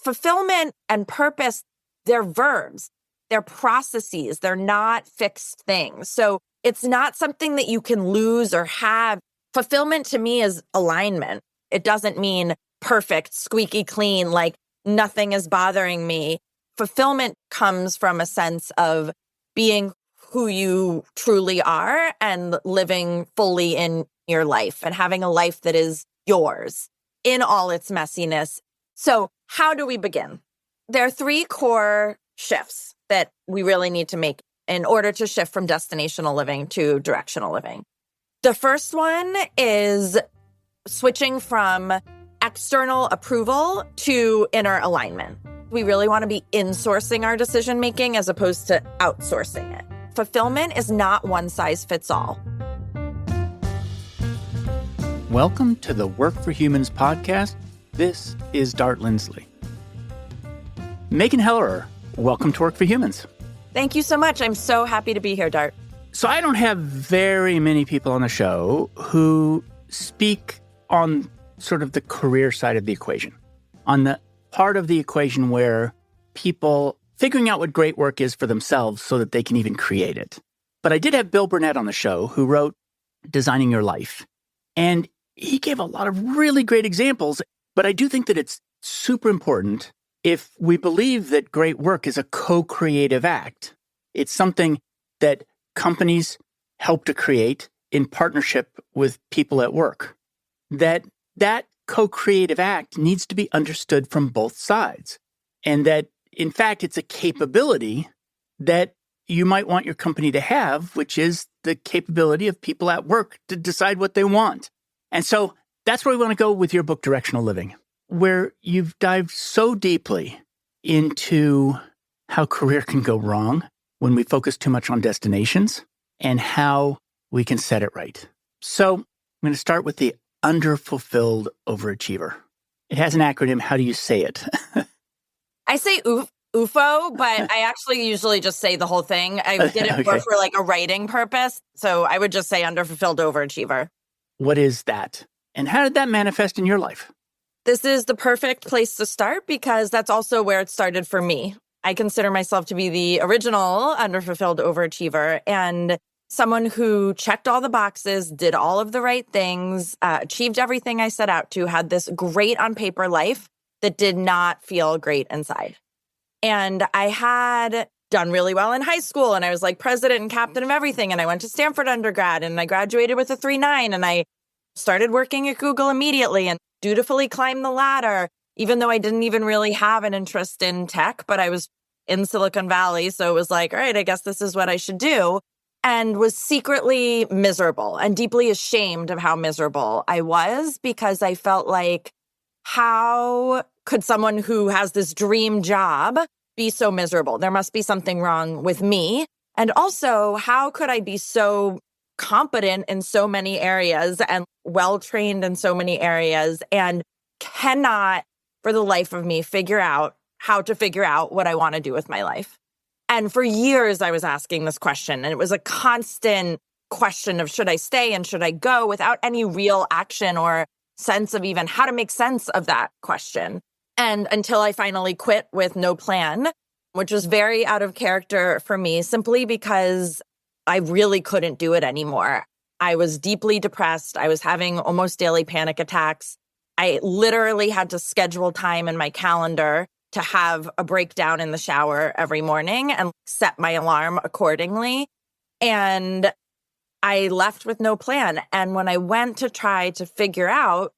fulfillment and purpose, they're verbs, they're processes, they're not fixed things. So it's not something that you can lose or have. Fulfillment to me is alignment. It doesn't mean perfect, squeaky clean, like nothing is bothering me. Fulfillment comes from a sense of being who you truly are and living fully in your life and having a life that is yours in all its messiness. So how do we begin? There are 3 core shifts that we really need to make in order to shift from destinational living to directional living. The first one is switching from external approval to inner alignment. We really want to be insourcing our decision-making as opposed to outsourcing it. Fulfillment is not one size fits all. Welcome to the Work for Humans podcast. This is Dart Lindsley. Megan Hellerer, welcome to Work for Humans. Thank you so much. I'm so happy to be here, Dart. So I don't have very many people on the show who speak on sort of the career side of the equation, on the part of the equation where people figuring out what great work is for themselves so that they can even create it. But I did have Bill Burnett on the show who wrote Designing Your Life. And he gave a lot of really great examples. But I do think that it's super important if we believe that great work is a co-creative act. It's something that companies help to create in partnership with people at work. That co-creative act needs to be understood from both sides. And that, in fact, it's a capability that you might want your company to have, which is the capability of people at work to decide what they want. And so that's where we want to go with your book, Directional Living, where you've dived so deeply into how career can go wrong when we focus too much on destinations and how we can set it right. So I'm going to start with the Underfulfilled Overachiever. It has an acronym. How do you say it? I say UFO, but I actually usually just say the whole thing. I did it more for like a writing purpose. So I would just say Underfulfilled Overachiever. What is that? And how did that manifest in your life? This is the perfect place to start because that's also where it started for me. I consider myself to be the original Underfulfilled Overachiever and someone who checked all the boxes, did all of the right things, achieved everything I set out to, had this great on paper life that did not feel great inside. And I had done really well in high school and I was like president and captain of everything. And I went to Stanford undergrad and I graduated with a 3.9 and I started working at Google immediately and dutifully climbed the ladder, even though I didn't even really have an interest in tech, but I was in Silicon Valley. So it was like, all right, I guess this is what I should do. And was secretly miserable and deeply ashamed of how miserable I was because I felt like, how could someone who has this dream job be so miserable? There must be something wrong with me. And also, how could I be so competent in so many areas and well-trained in so many areas and cannot, for the life of me, figure out how to figure out what I want to do with my life? And for years, I was asking this question, and it was a constant question of should I stay and should I go without any real action or sense of even how to make sense of that question. And until I finally quit with no plan, which was very out of character for me, simply because I really couldn't do it anymore. I was deeply depressed. I was having almost daily panic attacks. I literally had to schedule time in my calendar to have a breakdown in the shower every morning and set my alarm accordingly. And I left with no plan. And when I went to try to figure out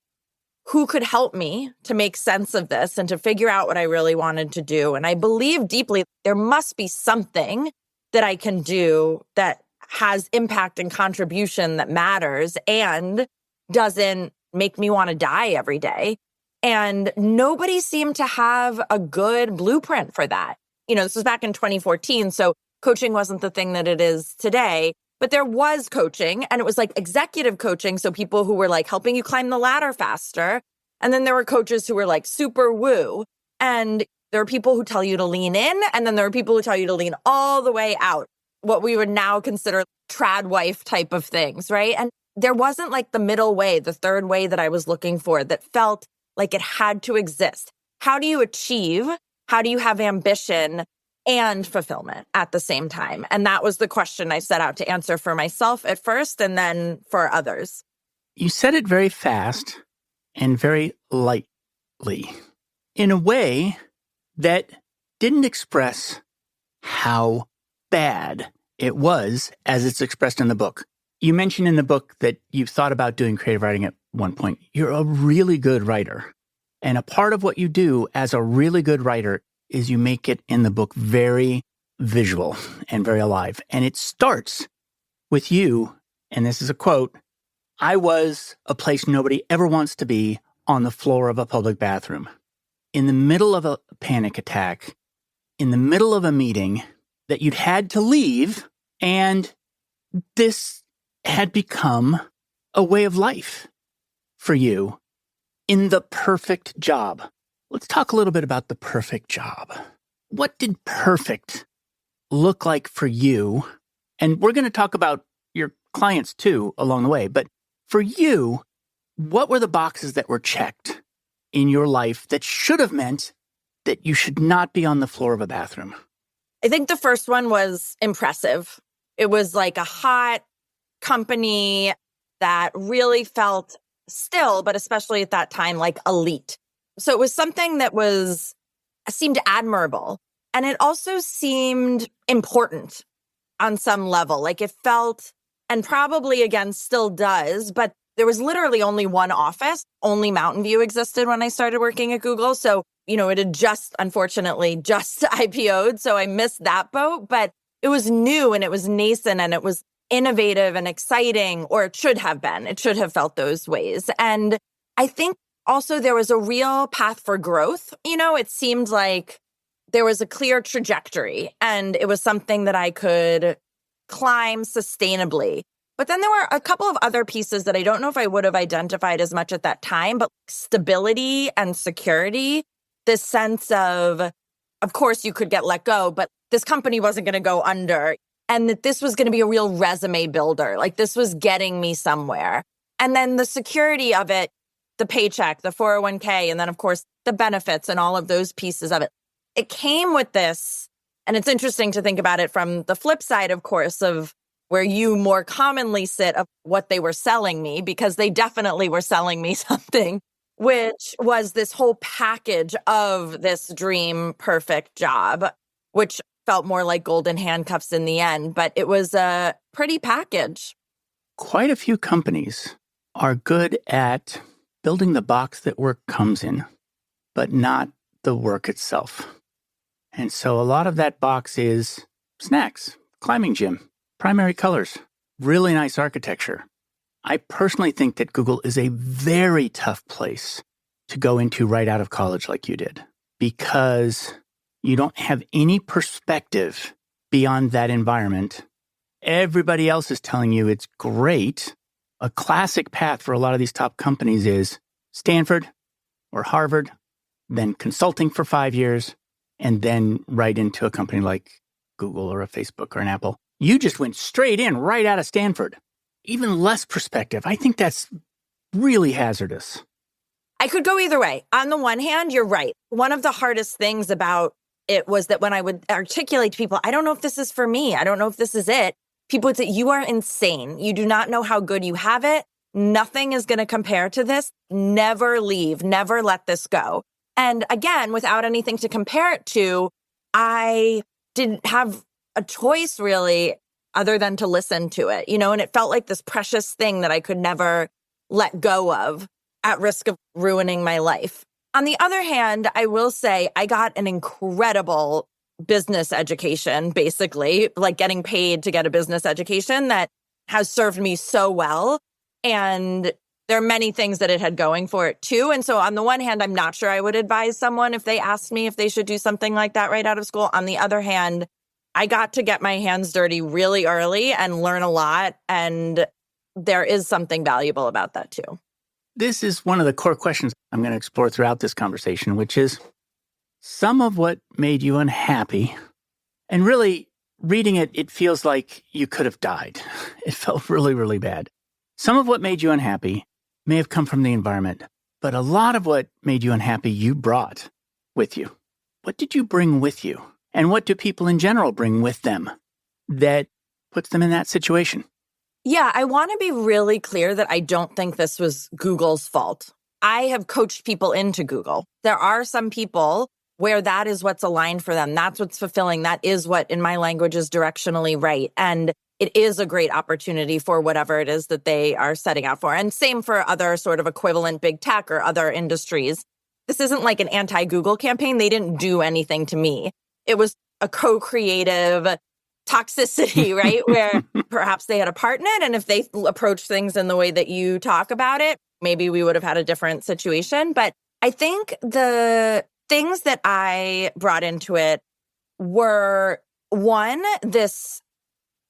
who could help me to make sense of this and to figure out what I really wanted to do, and I believe deeply there must be something that I can do that has impact and contribution that matters and doesn't make me want to die every day. And nobody seemed to have a good blueprint for that. You know, this was back in 2014, so coaching wasn't the thing that it is today. But there was coaching, and it was like executive coaching. So people who were like helping you climb the ladder faster. And then there were coaches who were like super woo. And there are people who tell you to lean in, and then there are people who tell you to lean all the way out, what we would now consider trad wife type of things, right? And there wasn't like the middle way, the third way that I was looking for that felt like it had to exist, how do you achieve, how do you have ambition and fulfillment at the same time? And that was the question I set out to answer for myself at first and then for others. You said it very fast and very lightly in a way that didn't express how bad it was as it's expressed in the book. You mentioned in the book that you've thought about doing creative writing at one point. You're a really good writer. And a part of what you do as a really good writer is you make it in the book very visual and very alive. And it starts with you, and this is a quote, "I was a place nobody ever wants to be, on the floor of a public bathroom, in the middle of a panic attack, in the middle of a meeting that you'd had to leave, and this had become a way of life for you in the perfect job." Let's talk a little bit about the perfect job. What did perfect look like for you? And we're going to talk about your clients too along the way. But for you, what were the boxes that were checked in your life that should have meant that you should not be on the floor of a bathroom? I think the first one was impressive. It was like a hot company that really felt still, but especially at that time, like elite. So it was something that seemed admirable. And it also seemed important on some level. Like it felt, and probably again still does, but there was literally only one office. Only Mountain View existed when I started working at Google. So, it had unfortunately just IPO'd. So I missed that boat, but it was new and it was nascent and it was innovative and exciting, or it should have been. It should have felt those ways. And I think also there was a real path for growth. It seemed like there was a clear trajectory and it was something that I could climb sustainably. But then there were a couple of other pieces that I don't know if I would have identified as much at that time, but stability and security, this sense of course you could get let go, but this company wasn't going to go under, and that this was going to be a real resume builder. Like this was getting me somewhere. And then the security of it, the paycheck, the 401k, and then of course the benefits and all of those pieces of it. It came with this, and it's interesting to think about it from the flip side, of course, of where you more commonly sit of what they were selling me, because they definitely were selling me something, which was this whole package of this dream perfect job, which felt more like golden handcuffs in the end, but it was a pretty package. Quite a few companies are good at building the box that work comes in, but not the work itself. And so a lot of that box is snacks, climbing gym, primary colors, really nice architecture. I personally think that Google is a very tough place to go into right out of college like you did, because you don't have any perspective beyond that environment. Everybody else is telling you it's great. A classic path for a lot of these top companies is Stanford or Harvard, then consulting for 5 years, and then right into a company like Google or a Facebook or an Apple. You just went straight in right out of Stanford. Even less perspective. I think that's really hazardous. I could go either way. On the one hand, you're right. One of the hardest things about it was that when I would articulate to people, I don't know if this is for me. I don't know if this is it. People would say, you are insane. You do not know how good you have it. Nothing is going to compare to this. Never leave. Never let this go. And again, without anything to compare it to, I didn't have a choice really other than to listen to it, and it felt like this precious thing that I could never let go of at risk of ruining my life. On the other hand, I will say I got an incredible business education, basically, like getting paid to get a business education that has served me so well. And there are many things that it had going for it too. And so on the one hand, I'm not sure I would advise someone if they asked me if they should do something like that right out of school. On the other hand, I got to get my hands dirty really early and learn a lot. And there is something valuable about that too. This is one of the core questions I'm going to explore throughout this conversation, which is some of what made you unhappy. And really, reading it, it feels like you could have died. It felt really, really bad. Some of what made you unhappy may have come from the environment, but a lot of what made you unhappy you brought. with you? What did you bring with you? And what do people in general bring with them that puts them in that situation? Yeah, I want to be really clear that I don't think this was Google's fault. I have coached people into Google. There are some people where that is what's aligned for them. That's what's fulfilling. That is what, in my language, is directionally right. And it is a great opportunity for whatever it is that they are setting out for. And same for other sort of equivalent big tech or other industries. This isn't like an anti-Google campaign. They didn't do anything to me. It was a co-creative toxicity, right? Where perhaps they had a part in it. And if they approached things in the way that you talk about it, maybe we would have had a different situation. But I think the things that I brought into it were, one, this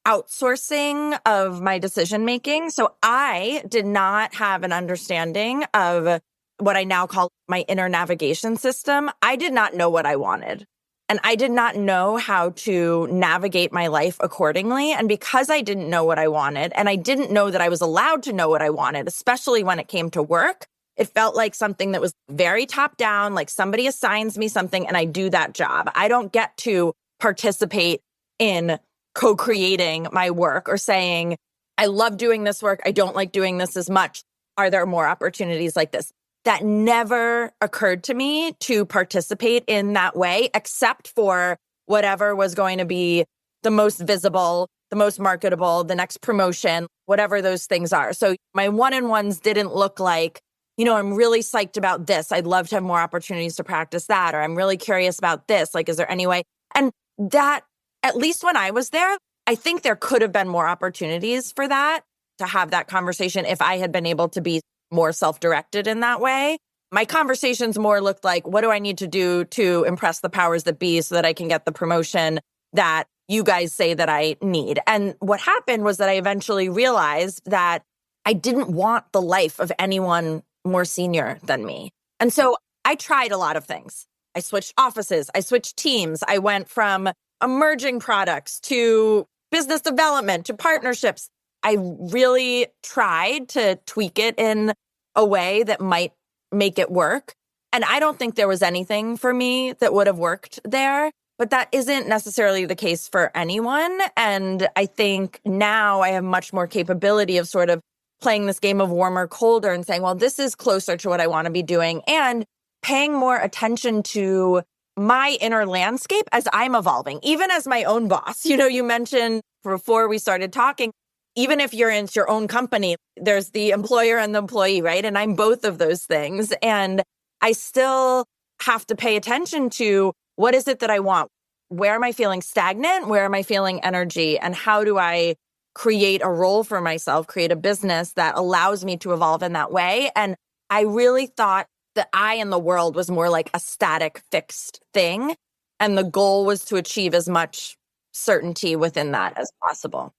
outsourcing of my decision making. So I did not have an understanding of what I now call my inner navigation system. I did not know what I wanted. And I did not know how to navigate my life accordingly. And because I didn't know what I wanted, and I didn't know that I was allowed to know what I wanted, especially when it came to work, it felt like something that was very top down, like somebody assigns me something and I do that job. I don't get to participate in co-creating my work or saying, I love doing this work. I don't like doing this as much. Are there more opportunities like this? That never occurred to me to participate in that way, except for whatever was going to be the most visible, the most marketable, the next promotion, whatever those things are. So my one-on-ones didn't look like, I'm really psyched about this. I'd love to have more opportunities to practice that. Or I'm really curious about this. Like, is there any way? And that, at least when I was there, I think there could have been more opportunities for that, to have that conversation if I had been able to be more self-directed in that way. My conversations more looked like, what do I need to do to impress the powers that be so that I can get the promotion that you guys say that I need? And what happened was that I eventually realized that I didn't want the life of anyone more senior than me. And so I tried a lot of things. I switched offices. I switched teams. I went from emerging products to business development to partnerships. I really tried to tweak it in a way that might make it work. And I don't think there was anything for me that would have worked there, but that isn't necessarily the case for anyone. And I think now I have much more capability of sort of playing this game of warmer, colder and saying, well, this is closer to what I want to be doing, and paying more attention to my inner landscape as I'm evolving, even as my own boss. You mentioned before we started talking, even if you're in your own company, there's the employer and the employee, right? And I'm both of those things. And I still have to pay attention to, what is it that I want? Where am I feeling stagnant? Where am I feeling energy? And how do I create a role for myself, create a business that allows me to evolve in that way? And I really thought that I in the world was more like a static, fixed thing. And the goal was to achieve as much certainty within that as possible.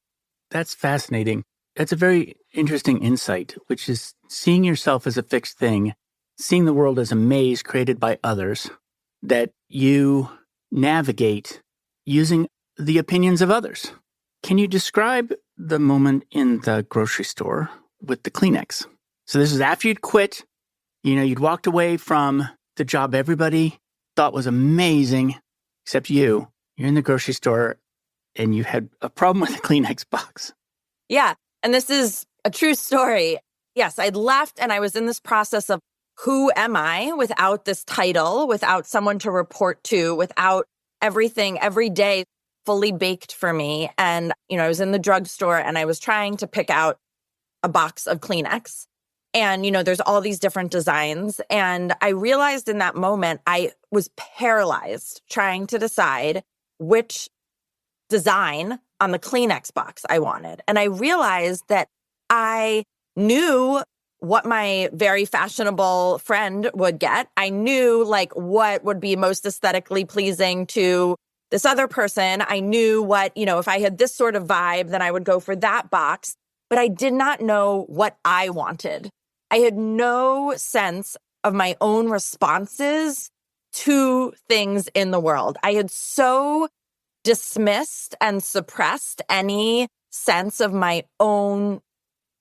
That's fascinating. That's a very interesting insight, which is seeing yourself as a fixed thing, seeing the world as a maze created by others that you navigate using the opinions of others. Can you describe the moment in the grocery store with the Kleenex? So this is after you'd quit, you'd walked away from the job everybody thought was amazing, except you. You're in the grocery store and you had a problem with the Kleenex box. Yeah. And this is a true story. Yes, I'd left and I was in this process of, who am I without this title, without someone to report to, without everything every day fully baked for me. And, I was in the drugstore and I was trying to pick out a box of Kleenex. And, there's all these different designs. And I realized in that moment, I was paralyzed trying to decide which design on the Kleenex box I wanted. And I realized that I knew what my very fashionable friend would get. I knew what would be most aesthetically pleasing to this other person. I knew what, if I had this sort of vibe, then I would go for that box. But I did not know what I wanted. I had no sense of my own responses to things in the world. I had so dismissed and suppressed any sense of my own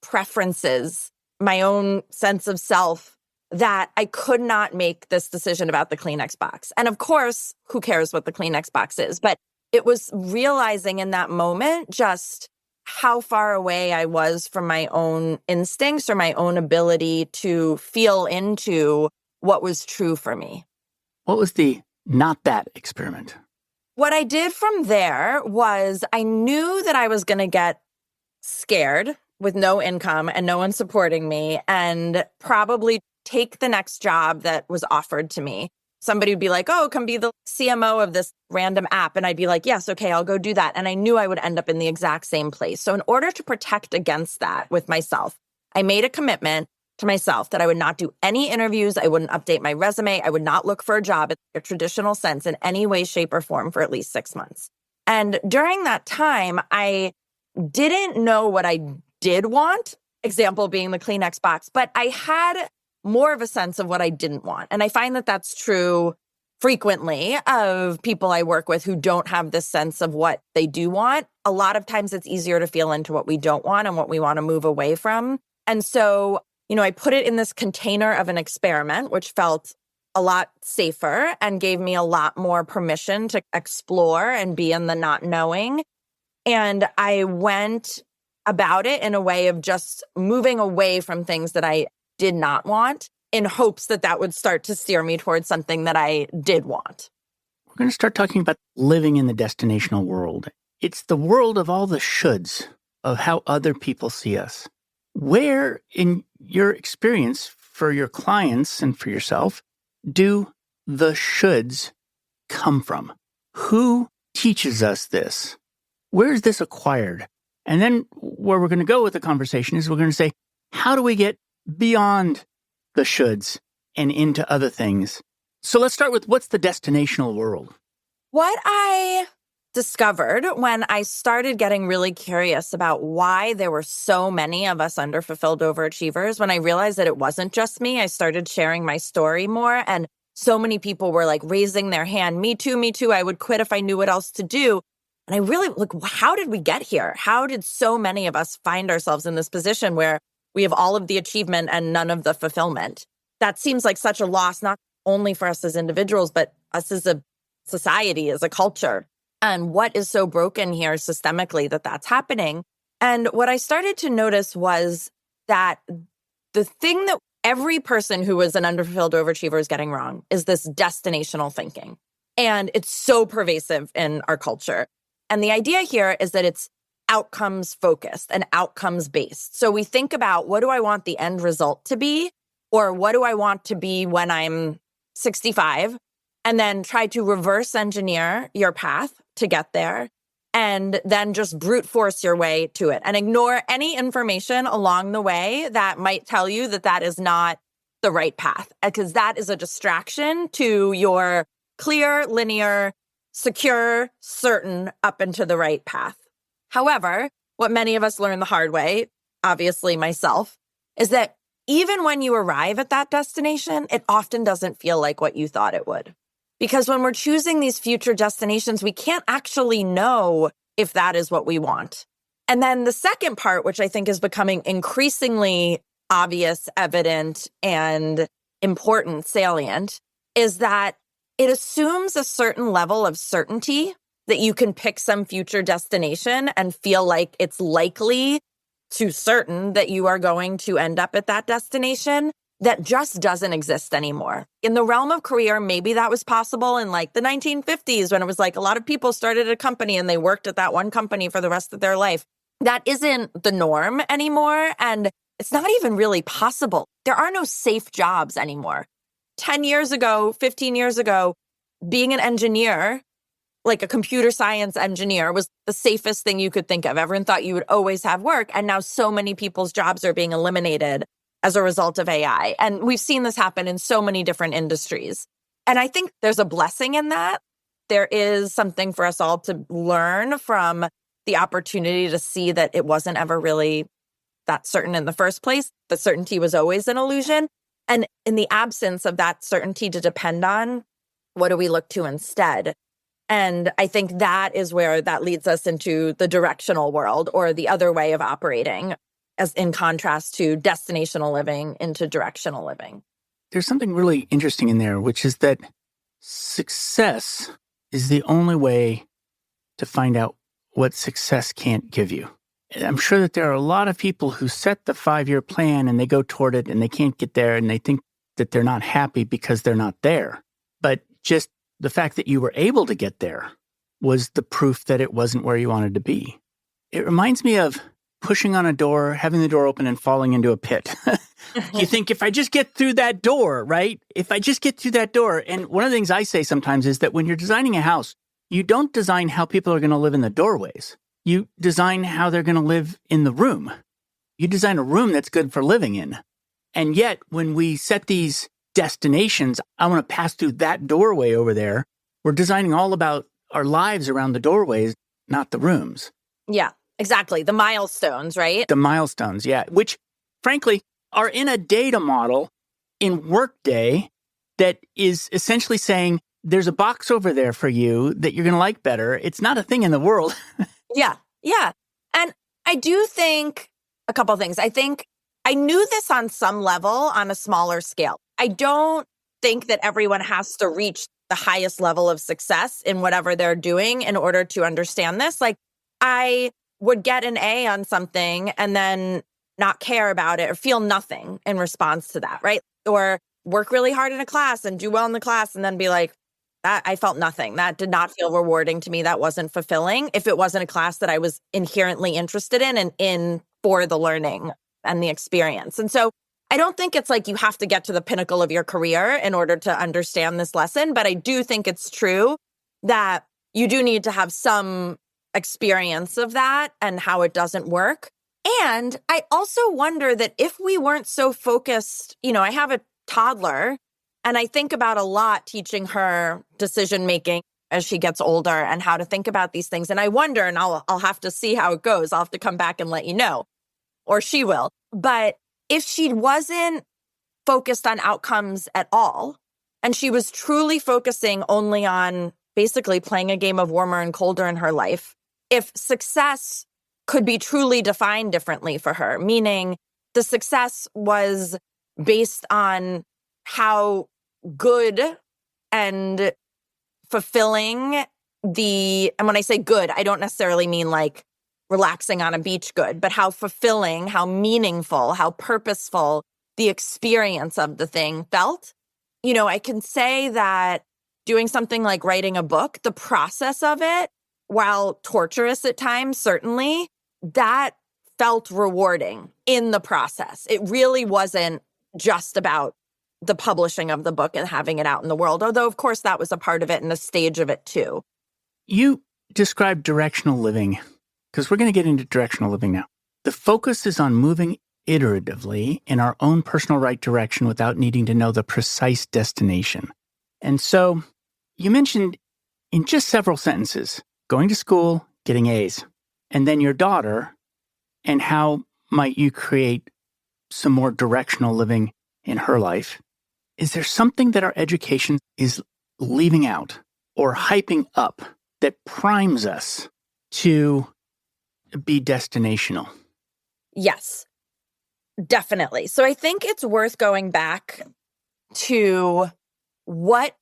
preferences, my own sense of self that I could not make this decision about the Kleenex box. And of course, who cares what the Kleenex box is? But it was realizing in that moment just how far away I was from my own instincts or my own ability to feel into what was true for me. What was the not that experiment? What I did from there was I knew that I was going to get scared with no income and no one supporting me and probably take the next job that was offered to me. Somebody would be like, oh, come be the CMO of this random app. And I'd be like, yes, okay, I'll go do that. And I knew I would end up in the exact same place. So in order to protect against that with myself, I made a commitment to myself that I would not do any interviews. I wouldn't update my resume. I would not look for a job in a traditional sense in any way, shape, or form for at least 6 months. And during that time, I didn't know what I did want, example being the Kleenex box, but I had more of a sense of what I didn't want. And I find that that's true frequently of people I work with who don't have this sense of what they do want. A lot of times it's easier to feel into what we don't want and what we want to move away from. And so, I put it in this container of an experiment, which felt a lot safer and gave me a lot more permission to explore and be in the not knowing. And I went about it in a way of just moving away from things that I did not want in hopes that that would start to steer me towards something that I did want. We're going to start talking about living in the destinational world. It's the world of all the shoulds of how other people see us. Where, in your experience for your clients and for yourself, do the shoulds come from? Who teaches us this? Where is this acquired? And then where we're going to go with the conversation is we're going to say, how do we get beyond the shoulds and into other things? So let's start with what's the destinational world? What I discovered when I started getting really curious about why there were so many of us underfulfilled overachievers, when I realized that it wasn't just me, I started sharing my story more. And so many people were like raising their hand, me too, I would quit if I knew what else to do. And I really, how did we get here? How did so many of us find ourselves in this position where we have all of the achievement and none of the fulfillment? That seems like such a loss, not only for us as individuals, but us as a society, as a culture. And what is so broken here systemically that that's happening? And what I started to notice was that the thing that every person who is an underfulfilled overachiever is getting wrong is this destinational thinking. And it's so pervasive in our culture. And the idea here is that it's outcomes focused and outcomes based. So we think about, what do I want the end result to be? Or what do I want to be when I'm 65? And then try to reverse engineer your path to get there. And then just brute force your way to it and ignore any information along the way that might tell you that that is not the right path, because that is a distraction to your clear, linear, secure, certain up and to the right path. However, what many of us learn the hard way, obviously myself, is that even when you arrive at that destination, it often doesn't feel like what you thought it would. Because when we're choosing these future destinations, we can't actually know if that is what we want. And then the second part, which I think is becoming increasingly obvious, evident, and important, salient, is that it assumes a certain level of certainty that you can pick some future destination and feel like it's likely to certain that you are going to end up at that destination that just doesn't exist anymore. In the realm of career, maybe that was possible in like the 1950s when it was like a lot of people started a company and they worked at that one company for the rest of their life. That isn't the norm anymore. And it's not even really possible. There are no safe jobs anymore. 10 years ago, 15 years ago, being an engineer, like a computer science engineer, was the safest thing you could think of. Everyone thought you would always have work. And now so many people's jobs are being eliminated as a result of AI. And we've seen this happen in so many different industries. And I think there's a blessing in that. There is something for us all to learn from the opportunity to see that it wasn't ever really that certain in the first place. The certainty was always an illusion. And in the absence of that certainty to depend on, what do we look to instead? And I think that is where that leads us into the directional world, or the other way of operating, as in contrast to destinational living into directional living. there's something really interesting in there, which is that success is the only way to find out what success can't give you. And I'm sure that there are a lot of people who set the 5-year plan and they go toward it and they can't get there and they think that they're not happy because they're not there. But just the fact that you were able to get there was the proof that it wasn't where you wanted to be. It reminds me of pushing on a door, having the door open and falling into a pit. You think, if I just get through that door, right? If I just get through that door. And one of the things I say sometimes is that when you're designing a house, you don't design how people are going to live in the doorways. You design how they're going to live in the room. You design a room that's good for living in. And yet, when we set these destinations, I want to pass through that doorway over there, we're designing all about our lives around the doorways, not the rooms. Yeah, exactly. The milestones, right? The milestones, yeah. Which, frankly, are in a data model in Workday that is essentially saying, there's a box over there for you that you're going to like better. It's not a thing in the world. Yeah. And I do think a couple of things. I think I knew this on some level on a smaller scale. I don't think that everyone has to reach the highest level of success in whatever they're doing in order to understand this. Like, I would get an A on something and then not care about it or feel nothing in response to that, right? Or work really hard in a class and do well in the class and then be like, that I felt nothing. That did not feel rewarding to me. That wasn't fulfilling if it wasn't a class that I was inherently interested in and in for the learning and the experience. And so I don't think it's like you have to get to the pinnacle of your career in order to understand this lesson, but I do think it's true that you do need to have some experience of that and how it doesn't work. And I also wonder that if we weren't so focused, I have a toddler and I think about a lot teaching her decision-making as she gets older and how to think about these things. And I wonder, and I'll have to see how it goes. I'll have to come back and let you know, or she will. But if she wasn't focused on outcomes at all, and she was truly focusing only on basically playing a game of warmer and colder in her life, if success could be truly defined differently for her, meaning the success was based on how good and fulfilling and when I say good, I don't necessarily mean like relaxing on a beach good, but how fulfilling, how meaningful, how purposeful the experience of the thing felt. I can say that doing something like writing a book, the process of it, while torturous at times, certainly, that felt rewarding in the process. It really wasn't just about the publishing of the book and having it out in the world, although, of course, that was a part of it and a stage of it, too. You described directional living, because we're going to get into directional living now. The focus is on moving iteratively in our own personal right direction without needing to know the precise destination. And so you mentioned in just several sentences, going to school, getting A's, and then your daughter, and how might you create some more directional living in her life. Is there something that our education is leaving out or hyping up that primes us to be destinational? Yes, definitely. So I think it's worth going back to what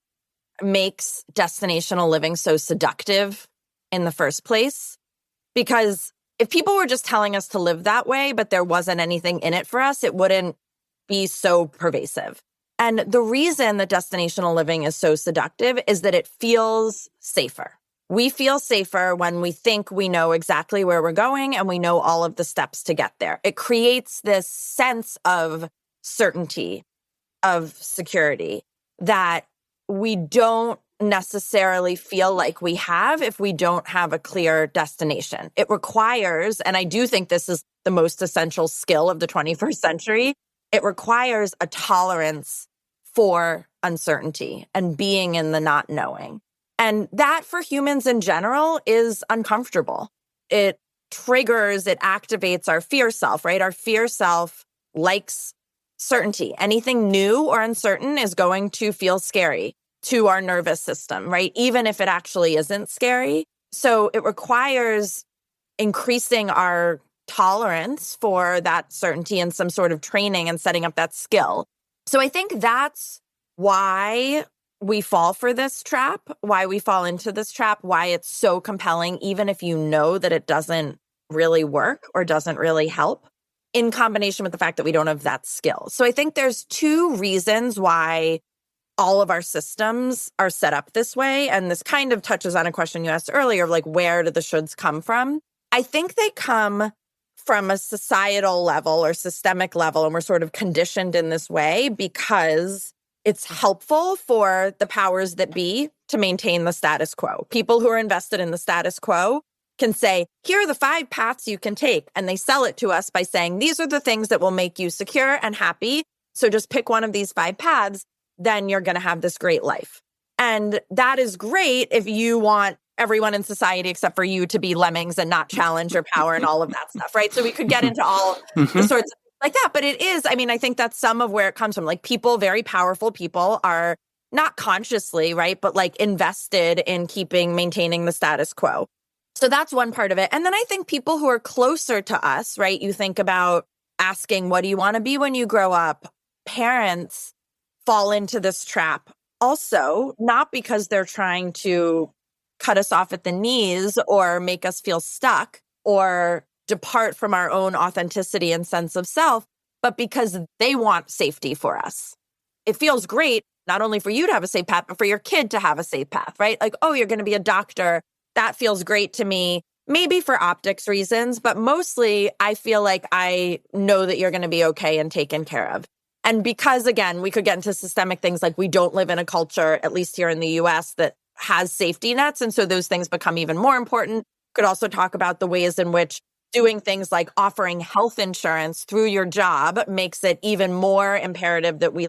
makes destinational living so seductive in the first place. Because if people were just telling us to live that way, but there wasn't anything in it for us, it wouldn't be so pervasive. And the reason that destinational living is so seductive is that it feels safer. We feel safer when we think we know exactly where we're going and we know all of the steps to get there. It creates this sense of certainty, of security that we don't necessarily feel like we have if we don't have a clear destination. It requires, and I do think this is the most essential skill of the 21st century, it requires a tolerance for uncertainty and being in the not knowing. And that for humans in general is uncomfortable. It triggers, it activates our fear self, right? Our fear self likes certainty. Anything new or uncertain is going to feel scary to our nervous system, right? Even if it actually isn't scary. So it requires increasing our tolerance for that certainty and some sort of training and setting up that skill. So I think that's why we fall for this trap, why we fall into this trap, why it's so compelling, even if you know that it doesn't really work or doesn't really help, in combination with the fact that we don't have that skill. So I think there's two reasons why all of our systems are set up this way. And this kind of touches on a question you asked earlier, of like, where do the shoulds come from? I think they come from a societal level or systemic level, and we're sort of conditioned in this way because it's helpful for the powers that be to maintain the status quo. People who are invested in the status quo can say, here are the 5 paths you can take. And they sell it to us by saying, these are the things that will make you secure and happy. So just pick one of these 5 paths, then you're going to have this great life. And that is great if you want everyone in society except for you to be lemmings and not challenge your power and all of that stuff, right? So we could get into all the sorts of things like that. But it is, I mean, I think that's some of where it comes from. Like people, very powerful people are not consciously, right? But like invested in maintaining the status quo. So that's one part of it. And then I think people who are closer to us, right? You think about asking, what do you want to be when you grow up? Parents fall into this trap also, not because they're trying to cut us off at the knees or make us feel stuck or depart from our own authenticity and sense of self, but because they want safety for us. It feels great, not only for you to have a safe path, but for your kid to have a safe path, right? Like, oh, you're going to be a doctor. That feels great to me, maybe for optics reasons, but mostly I feel like I know that you're going to be okay and taken care of. And because, again, we could get into systemic things like we don't live in a culture, at least here in the US, that has safety nets. And so those things become even more important. Could also talk about the ways in which doing things like offering health insurance through your job makes it even more imperative that we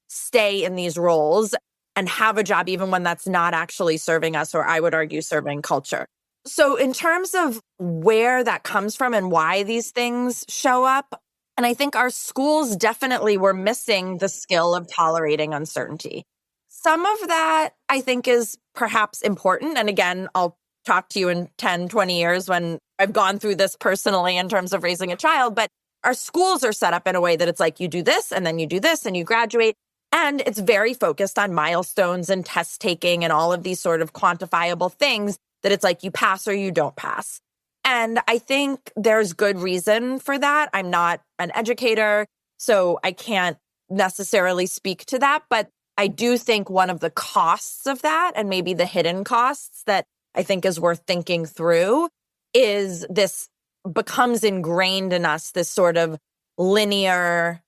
stay in these roles and have a job even when that's not actually serving us, or I would argue serving culture. So in terms of where that comes from and why these things show up, and I think our schools definitely were missing the skill of tolerating uncertainty. Some of that I think is perhaps important. And again, I'll talk to you in 10, 20 years when I've gone through this personally in terms of raising a child. But our schools are set up in a way that it's like you do this and then you do this and you graduate. And it's very focused on milestones and test taking and all of these sort of quantifiable things that it's like you pass or you don't pass. And I think there's good reason for that. I'm not an educator, so I can't necessarily speak to that. But I do think one of the costs of that, and maybe the hidden costs that I think is worth thinking through, is this becomes ingrained in us, this sort of linear,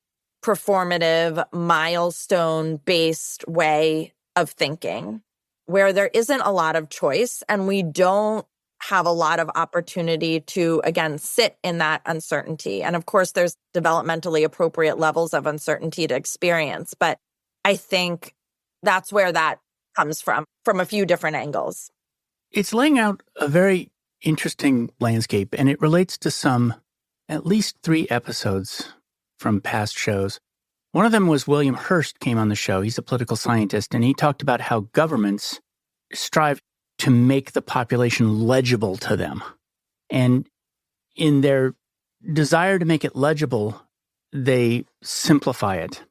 performative, milestone-based way of thinking, where there isn't a lot of choice and we don't have a lot of opportunity to, again, sit in that uncertainty. And of course, there's developmentally appropriate levels of uncertainty to experience. But I think that's where that comes from a few different angles. It's laying out a very interesting landscape, and it relates to at least 3 episodes from past shows. One of them was William Hurst came on the show. He's a political scientist, and he talked about how governments strive to make the population legible to them. And in their desire to make it legible, they simplify it.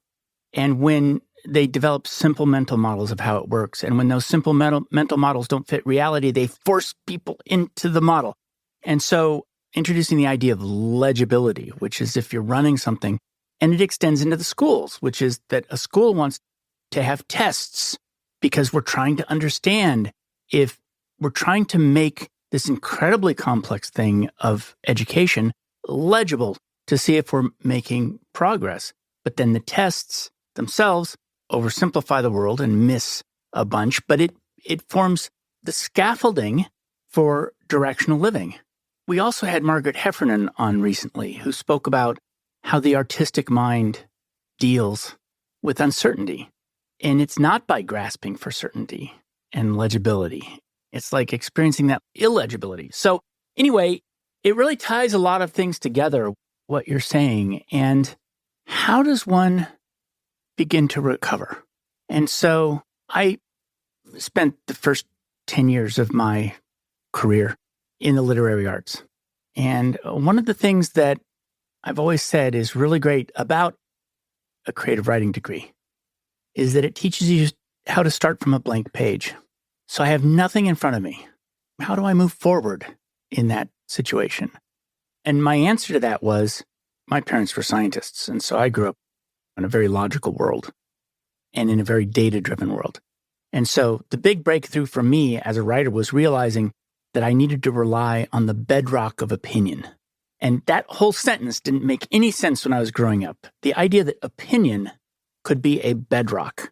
And when they develop simple mental models of how it works, and when those simple mental models don't fit reality, they force people into the model. And so introducing the idea of legibility, which is if you're running something, and it extends into the schools, which is that a school wants to have tests because we're trying to understand, if we're trying to make this incredibly complex thing of education legible to see if we're making progress. But then the tests themselves oversimplify the world and miss a bunch, but it forms the scaffolding for directional living. We also had Margaret Heffernan on recently, who spoke about how the artistic mind deals with uncertainty. And it's not by grasping for certainty and legibility. It's like experiencing that illegibility. So anyway, it really ties a lot of things together, what you're saying. And how does one begin to recover? And so I spent the first 10 years of my career in the literary arts. And one of the things that I've always said is really great about a creative writing degree is that it teaches you how to start from a blank page. So I have nothing in front of me. How do I move forward in that situation? And my answer to that was, my parents were scientists, and so I grew up in a very logical world and in a very data-driven world. And so the big breakthrough for me as a writer was realizing that I needed to rely on the bedrock of opinion. And that whole sentence didn't make any sense when I was growing up. The idea that opinion could be a bedrock,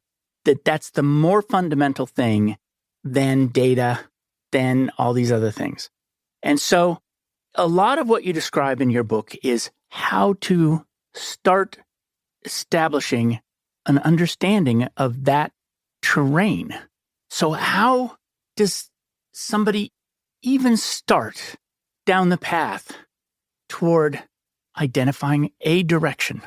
that's the more fundamental thing than data, than all these other things. And so a lot of what you describe in your book is how to start establishing an understanding of that terrain. So how does somebody even start down the path toward identifying a direction?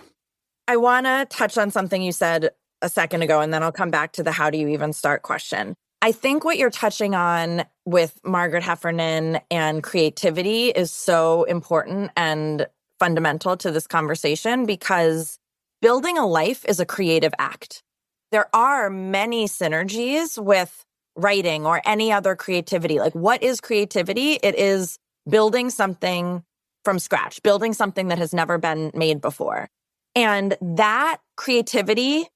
I want to touch on something you said a second ago, and then I'll come back to the how do you even start question. I think what you're touching on with Margaret Heffernan and creativity is so important and fundamental to this conversation, because building a life is a creative act. There are many synergies with writing or any other creativity. Like, what is creativity? It is building something from scratch, building something that has never been made before. And that creativity,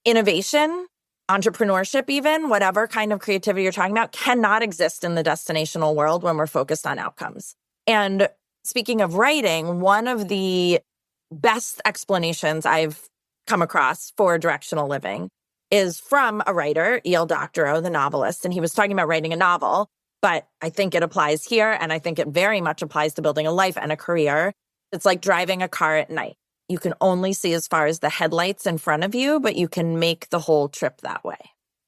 innovation, entrepreneurship, even whatever kind of creativity you're talking about, cannot exist in the destinational world when we're focused on outcomes. And speaking of writing, one of the best explanations I've come across for directional living is from a writer, E.L. Doctorow, the novelist. And he was talking about writing a novel, but I think it applies here. And I think it very much applies to building a life and a career. It's like driving a car at night. You can only see as far as the headlights in front of you, but you can make the whole trip that way.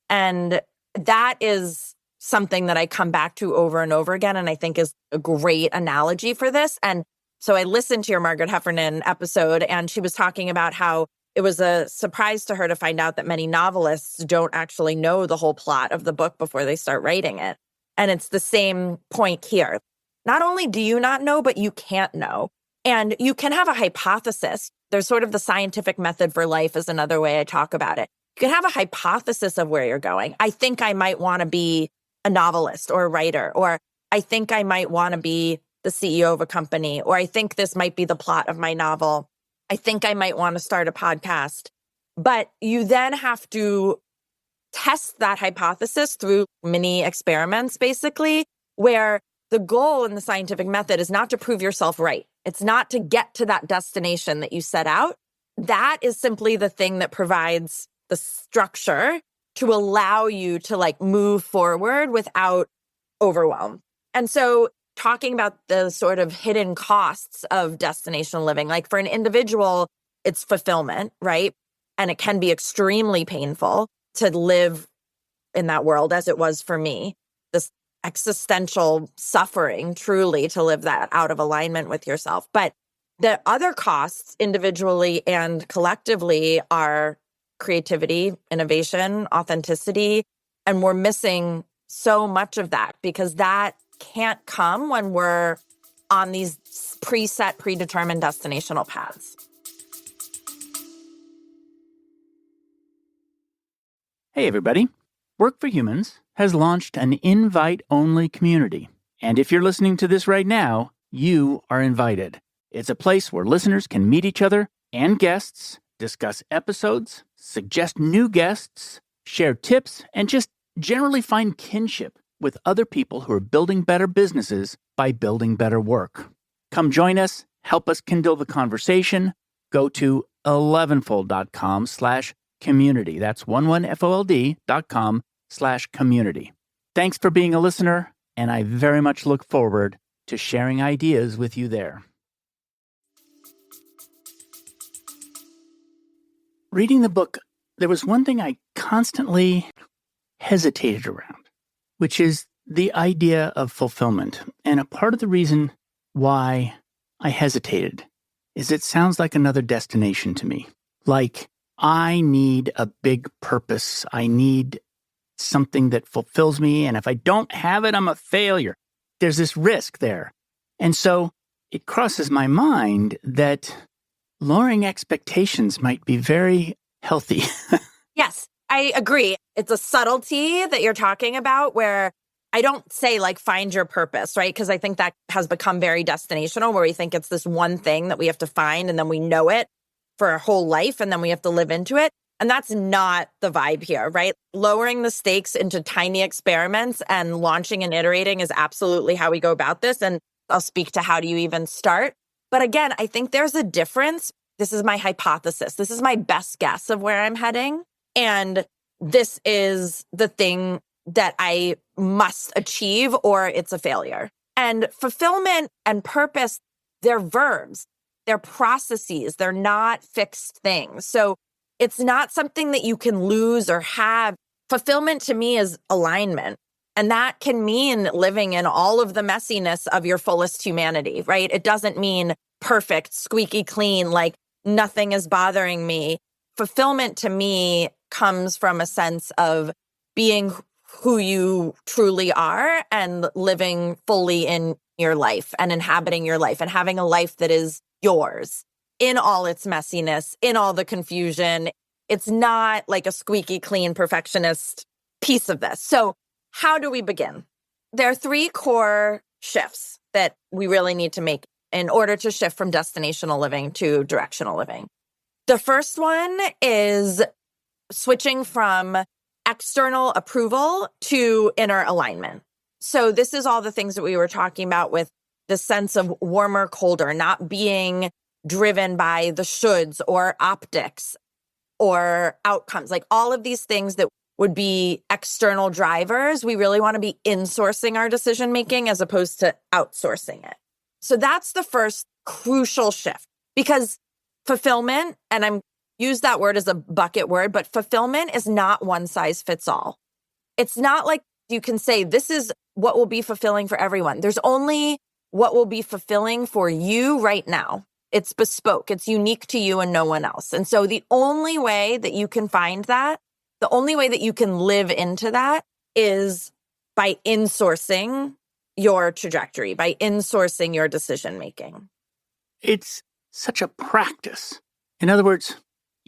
And that is something that I come back to over and over again, and I think is a great analogy for this. And so I listened to your Margaret Heffernan episode, and she was talking about how it was a surprise to her to find out that many novelists don't actually know the whole plot of the book before they start writing it. And it's the same point here. Not only do you not know, but you can't know. And you can have a hypothesis. There's sort of the scientific method for life is another way I talk about it. You can have a hypothesis of where you're going. I think I might want to be a novelist or a writer, or I think I might want to be the CEO of a company, or I think this might be the plot of my novel. I think I might want to start a podcast. But you then have to test that hypothesis through mini experiments, basically, where the goal in the scientific method is not to prove yourself right. It's not to get to that destination that you set out. That is simply the thing that provides the structure to allow you to move forward without overwhelm. And so talking about the sort of hidden costs of destinational living, like for an individual, it's fulfillment, right? And it can be extremely painful to live in that world, as it was for me. This existential suffering, truly, to live that out of alignment with yourself. But the other costs, individually and collectively, are creativity, innovation, authenticity. And we're missing so much of that because that can't come when we're on these preset, predetermined destinational paths. Hey, everybody. Work for Humans has launched an invite-only community. And if you're listening to this right now, you are invited. It's a place where listeners can meet each other and guests, discuss episodes, suggest new guests, share tips, and just generally find kinship with other people who are building better businesses by building better work. Come join us, help us kindle the conversation. Go to 11fold.com/community. That's 11fold.com/community. Thanks for being a listener, and I very much look forward to sharing ideas with you there. Reading the book, there was one thing I constantly hesitated around, which is the idea of fulfillment. And a part of the reason why I hesitated is it sounds like another destination to me. Like, I need a big purpose. I need something that fulfills me. And if I don't have it, I'm a failure. There's this risk there. And so it crosses my mind that lowering expectations might be very healthy. Yes, I agree. It's a subtlety that you're talking about where I don't say like find your purpose, right? Because I think that has become very destinational where we think it's this one thing that we have to find and then we know it for our whole life and then we have to live into it. And that's not the vibe here, right? Lowering the stakes into tiny experiments and launching and iterating is absolutely how we go about this. And I'll speak to how do you even start. But again, I think there's a difference. This is my hypothesis. This is my best guess of where I'm heading. And this is the thing that I must achieve or it's a failure. And fulfillment and purpose, they're verbs, they're processes, they're not fixed things. So it's not something that you can lose or have. Fulfillment to me is alignment. And that can mean living in all of the messiness of your fullest humanity, right? It doesn't mean perfect, squeaky clean, like nothing is bothering me. Fulfillment to me comes from a sense of being who you truly are and living fully in your life and inhabiting your life and having a life that is yours in all its messiness, in all the confusion. It's not like a squeaky clean perfectionist piece of this. So how do we begin? There are 3 core shifts that we really need to make in order to shift from destinational living to directional living. The first one is switching from external approval to inner alignment. So this is all the things that we were talking about with the sense of warmer, colder, not being driven by the shoulds or optics or outcomes, like all of these things that would be external drivers. We really want to be insourcing our decision making as opposed to outsourcing it. So that's the first crucial shift because fulfillment, and I'm use that word as a bucket word, but fulfillment is not one size fits all. It's not like you can say, this is what will be fulfilling for everyone. There's only what will be fulfilling for you right now. It's bespoke. It's unique to you and no one else. And so the only way that you can find that, the only way that you can live into that is by insourcing your trajectory, by insourcing your decision making. It's such a practice. In other words,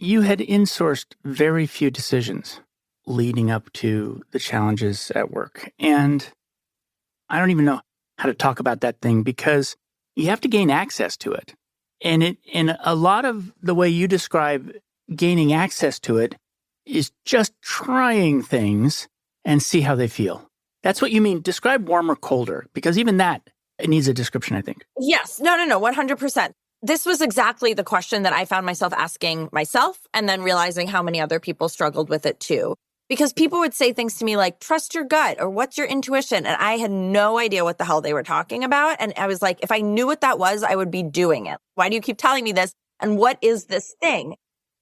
you had insourced very few decisions leading up to the challenges at work. And I don't even know how to talk about that thing because you have to gain access to it. And a lot of the way you describe gaining access to it is just trying things and see how they feel. That's what you mean. Describe warm or colder, because even that, it needs a description, I think. Yes. No, 100%. This was exactly the question that I found myself asking myself and then realizing how many other people struggled with it too. Because people would say things to me like, trust your gut or what's your intuition? And I had no idea what the hell they were talking about. And I was like, if I knew what that was, I would be doing it. Why do you keep telling me this? And what is this thing?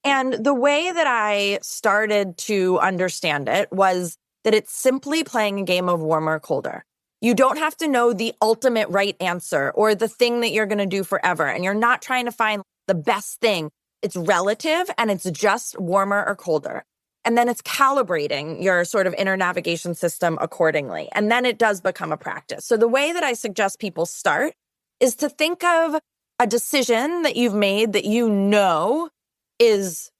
And the way that I started to understand it was that it's simply playing a game of warmer or colder. You don't have to know the ultimate right answer or the thing that you're going to do forever. And you're not trying to find the best thing. It's relative and it's just warmer or colder. And then it's calibrating your sort of inner navigation system accordingly. And then it does become a practice. So the way that I suggest people start is to think of a decision that you've made that you know is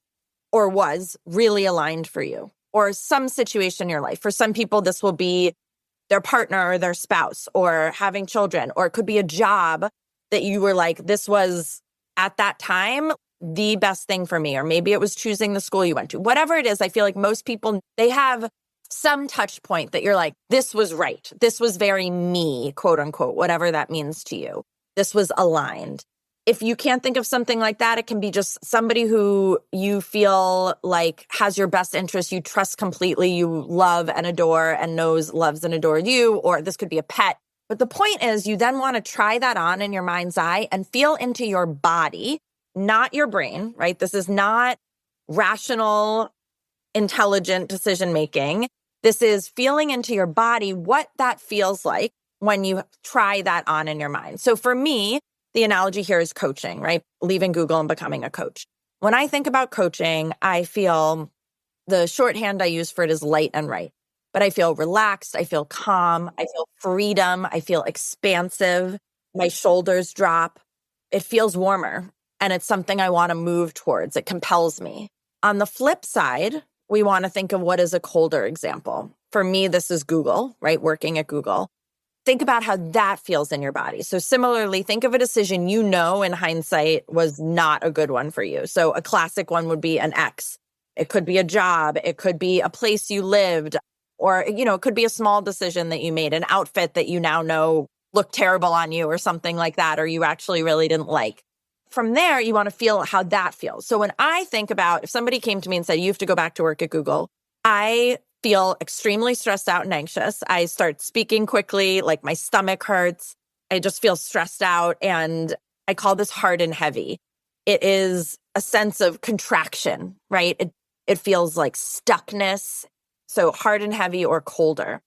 or was really aligned for you or some situation in your life. For some people, this will be their partner or their spouse or having children, or it could be a job that you were like, this was at that time the best thing for me, or maybe it was choosing the school you went to. Whatever it is, I feel like most people, they have some touch point that you're like, this was right. This was very me, quote unquote, whatever that means to you. This was aligned. If you can't think of something like that, it can be just somebody who you feel like has your best interest, you trust completely, you love and adore and knows, loves and adores you, or this could be a pet. But the point is you then want to try that on in your mind's eye and feel into your body, not your brain, right? This is not rational, intelligent decision-making. This is feeling into your body what that feels like when you try that on in your mind. So for me, the analogy here is coaching, right? Leaving Google and becoming a coach. When I think about coaching, I feel the shorthand I use for it is light and right. But I feel relaxed. I feel calm. I feel freedom. I feel expansive. My shoulders drop. It feels warmer. and it's something I want to move towards. It compels me. On the flip side, we want to think of what is a colder example. For me, this is Google, right? Working at Google. Think about how that feels in your body. So similarly, think of a decision you know in hindsight was not a good one for you. So a classic one would be an ex. It could be a job. It could be a place you lived, or, it could be a small decision that you made, an outfit that you now know looked terrible on you or something like that, or you actually really didn't like. From there, you want to feel how that feels. So when I think about if somebody came to me and said, you have to go back to work at Google, I feel extremely stressed out and anxious. I start speaking quickly, like my stomach hurts. I just feel stressed out. And I call this hard and heavy. It is a sense of contraction, right? It feels like stuckness. So hard and heavy or colder.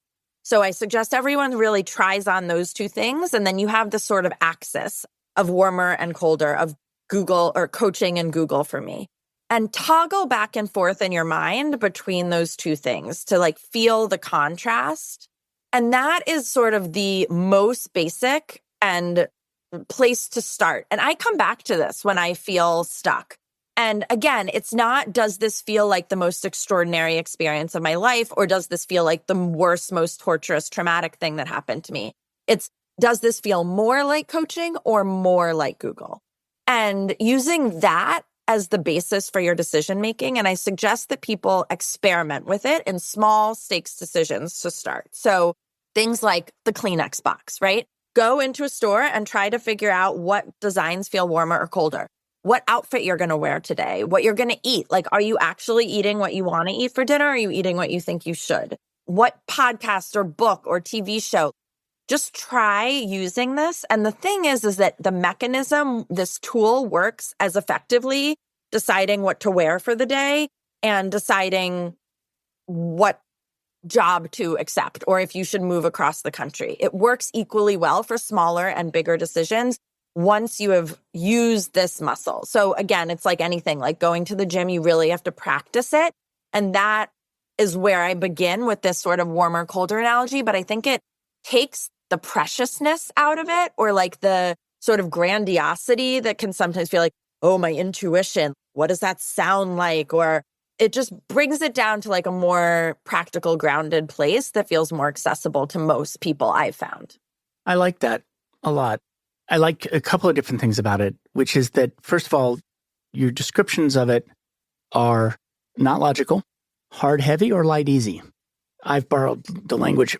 So I suggest everyone really tries on those two things. And then you have this sort of axis of warmer and colder, of Google or coaching and Google for me. And toggle back and forth in your mind between those two things to like feel the contrast. And that is sort of the most basic and place to start. And I come back to this when I feel stuck. And again, it's not, does this feel like the most extraordinary experience of my life? Or does this feel like the worst, most torturous, traumatic thing that happened to me? It's, does this feel more like coaching or more like Google? And using that as the basis for your decision making. And I suggest that people experiment with it in small stakes decisions to start. So things like the Kleenex box, right? Go into a store and try to figure out what designs feel warmer or colder, what outfit you're going to wear today, what you're going to eat. Like, are you actually eating what you want to eat for dinner? Or are you eating what you think you should? What podcast or book or TV show? Just try using this. And the thing is that the mechanism, this tool works as effectively deciding what to wear for the day and deciding what job to accept or if you should move across the country. It works equally well for smaller and bigger decisions once you have used this muscle. So again, it's like anything, like going to the gym, you really have to practice it. And that is where I begin with this sort of warmer, colder analogy. But I think it takes the preciousness out of it, or like the sort of grandiosity that can sometimes feel like, oh, my intuition, what does that sound like? Or it just brings it down to like a more practical, grounded place that feels more accessible to most people I've found. I like that a lot. I like a couple of different things about it, which is that, first of all, your descriptions of it are not logical, hard, heavy, or light, easy. I've borrowed the language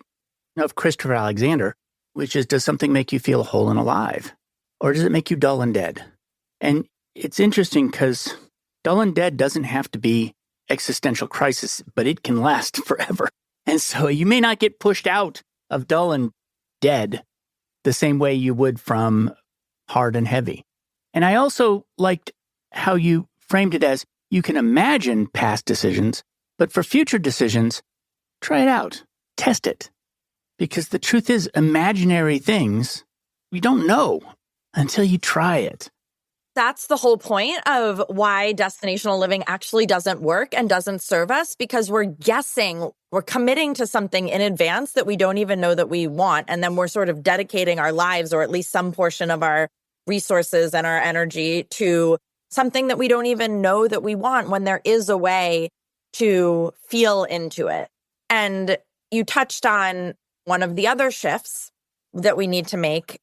of Christopher Alexander, which is, does something make you feel whole and alive? Or does it make you dull and dead? And it's interesting because dull and dead doesn't have to be existential crisis, but it can last forever. And so you may not get pushed out of dull and dead the same way you would from hard and heavy. And I also liked how you framed it as you can imagine past decisions, but for future decisions, try it out, test it. Because the truth is, imaginary things, you don't know until you try it. That's the whole point of why destinational living actually doesn't work and doesn't serve us, because we're guessing, we're committing to something in advance that we don't even know that we want. And then we're sort of dedicating our lives, or at least some portion of our resources and our energy, to something that we don't even know that we want, when there is a way to feel into it. And you touched on one of the other shifts that we need to make,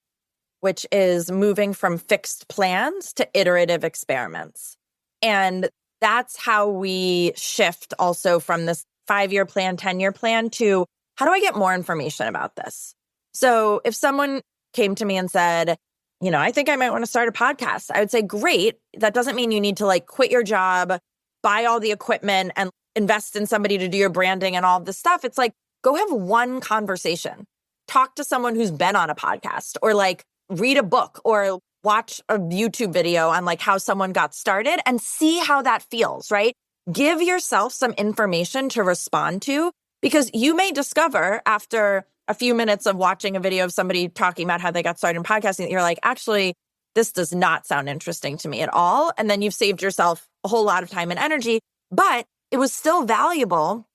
which is moving from fixed plans to iterative experiments. And that's how we shift also from this 5-year plan, 10-year plan to, how do I get more information about this? So if someone came to me and said, I think I might want to start a podcast, I would say, great. That doesn't mean you need to like quit your job, buy all the equipment and invest in somebody to do your branding and all of this stuff. It's like, go have one conversation. Talk to someone who's been on a podcast, or like read a book or watch a YouTube video on like how someone got started and see how that feels, right? Give yourself some information to respond to, because you may discover after a few minutes of watching a video of somebody talking about how they got started in podcasting that you're like, actually, this does not sound interesting to me at all. And then you've saved yourself a whole lot of time and energy, but it was still valuable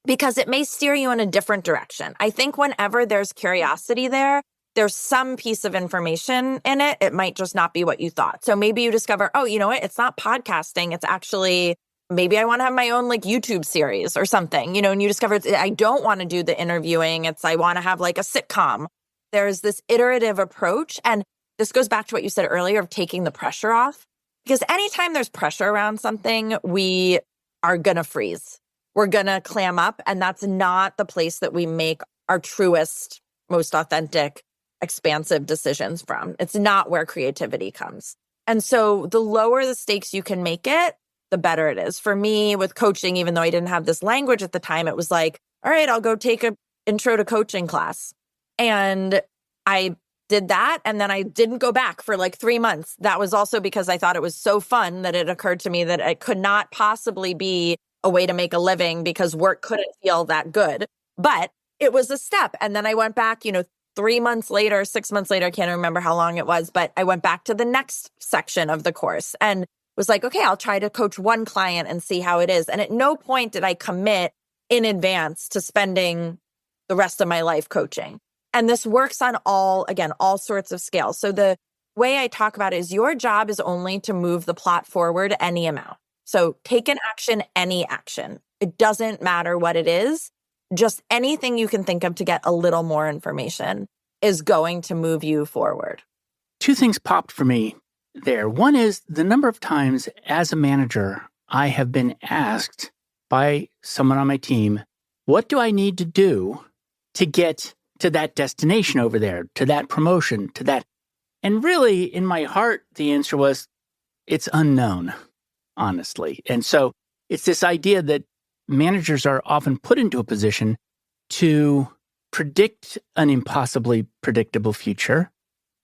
because it may steer you in a different direction. I think whenever there's curiosity there, there's some piece of information in it. It might just not be what you thought. So maybe you discover, oh, you know what? It's not podcasting. It's actually, maybe I want to have my own like YouTube series or something, and you discover I don't want to do the interviewing. I want to have like a sitcom. There's this iterative approach. And this goes back to what you said earlier of taking the pressure off. Because anytime there's pressure around something, we are going to freeze. We're going to clam up. And that's not the place that we make our truest, most authentic, expansive decisions from. It's not where creativity comes. And so the lower the stakes you can make it, the better it is. For me, with coaching, even though I didn't have this language at the time, it was like, all right, I'll go take an intro to coaching class. And I did that. And then I didn't go back for like 3 months. That was also because I thought it was so fun that it occurred to me that it could not possibly be a way to make a living because work couldn't feel that good. But it was a step. And then I went back, 3 months later, 6 months later, I can't remember how long it was, but I went back to the next section of the course and was like, okay, I'll try to coach one client and see how it is. And at no point did I commit in advance to spending the rest of my life coaching. And this works on all sorts of scales. So the way I talk about it is your job is only to move the plot forward any amount. So take an action, any action. It doesn't matter what it is. Just anything you can think of to get a little more information is going to move you forward. 2 things popped for me there. One is the number of times as a manager, I have been asked by someone on my team, what do I need to do to get to that destination over there, to that promotion, to that? And really, in my heart, the answer was, it's unknown, honestly. And so it's this idea that managers are often put into a position to predict an impossibly predictable future.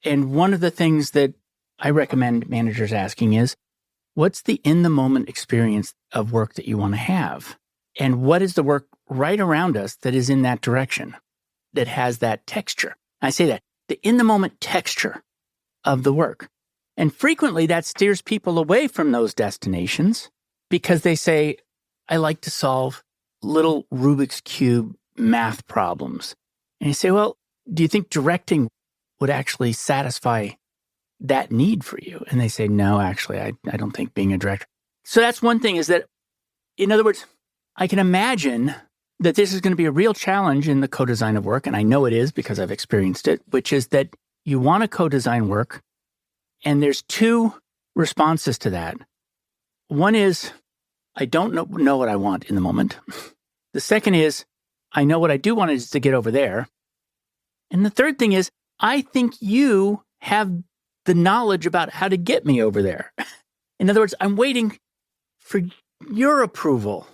And one of the things that I recommend managers asking is, what's the in-the-moment experience of work that you want to have? And what is the work right around us that is in that direction, that has that texture? I say that, the in-the-moment texture of the work. And frequently that steers people away from those destinations because they say, I like to solve little Rubik's Cube math problems. And you say, well, do you think directing would actually satisfy that need for you? And they say, no, actually, I don't think being a director. So that's one thing, is that, in other words, I can imagine that this is going to be a real challenge in the co-design of work. And I know it is because I've experienced it, which is that you want to co-design work. And there's 2 responses to that. One is, I don't know what I want in the moment. The second is, I know what I do want is to get over there. And the third thing is, I think you have the knowledge about how to get me over there. In other words, I'm waiting for your approval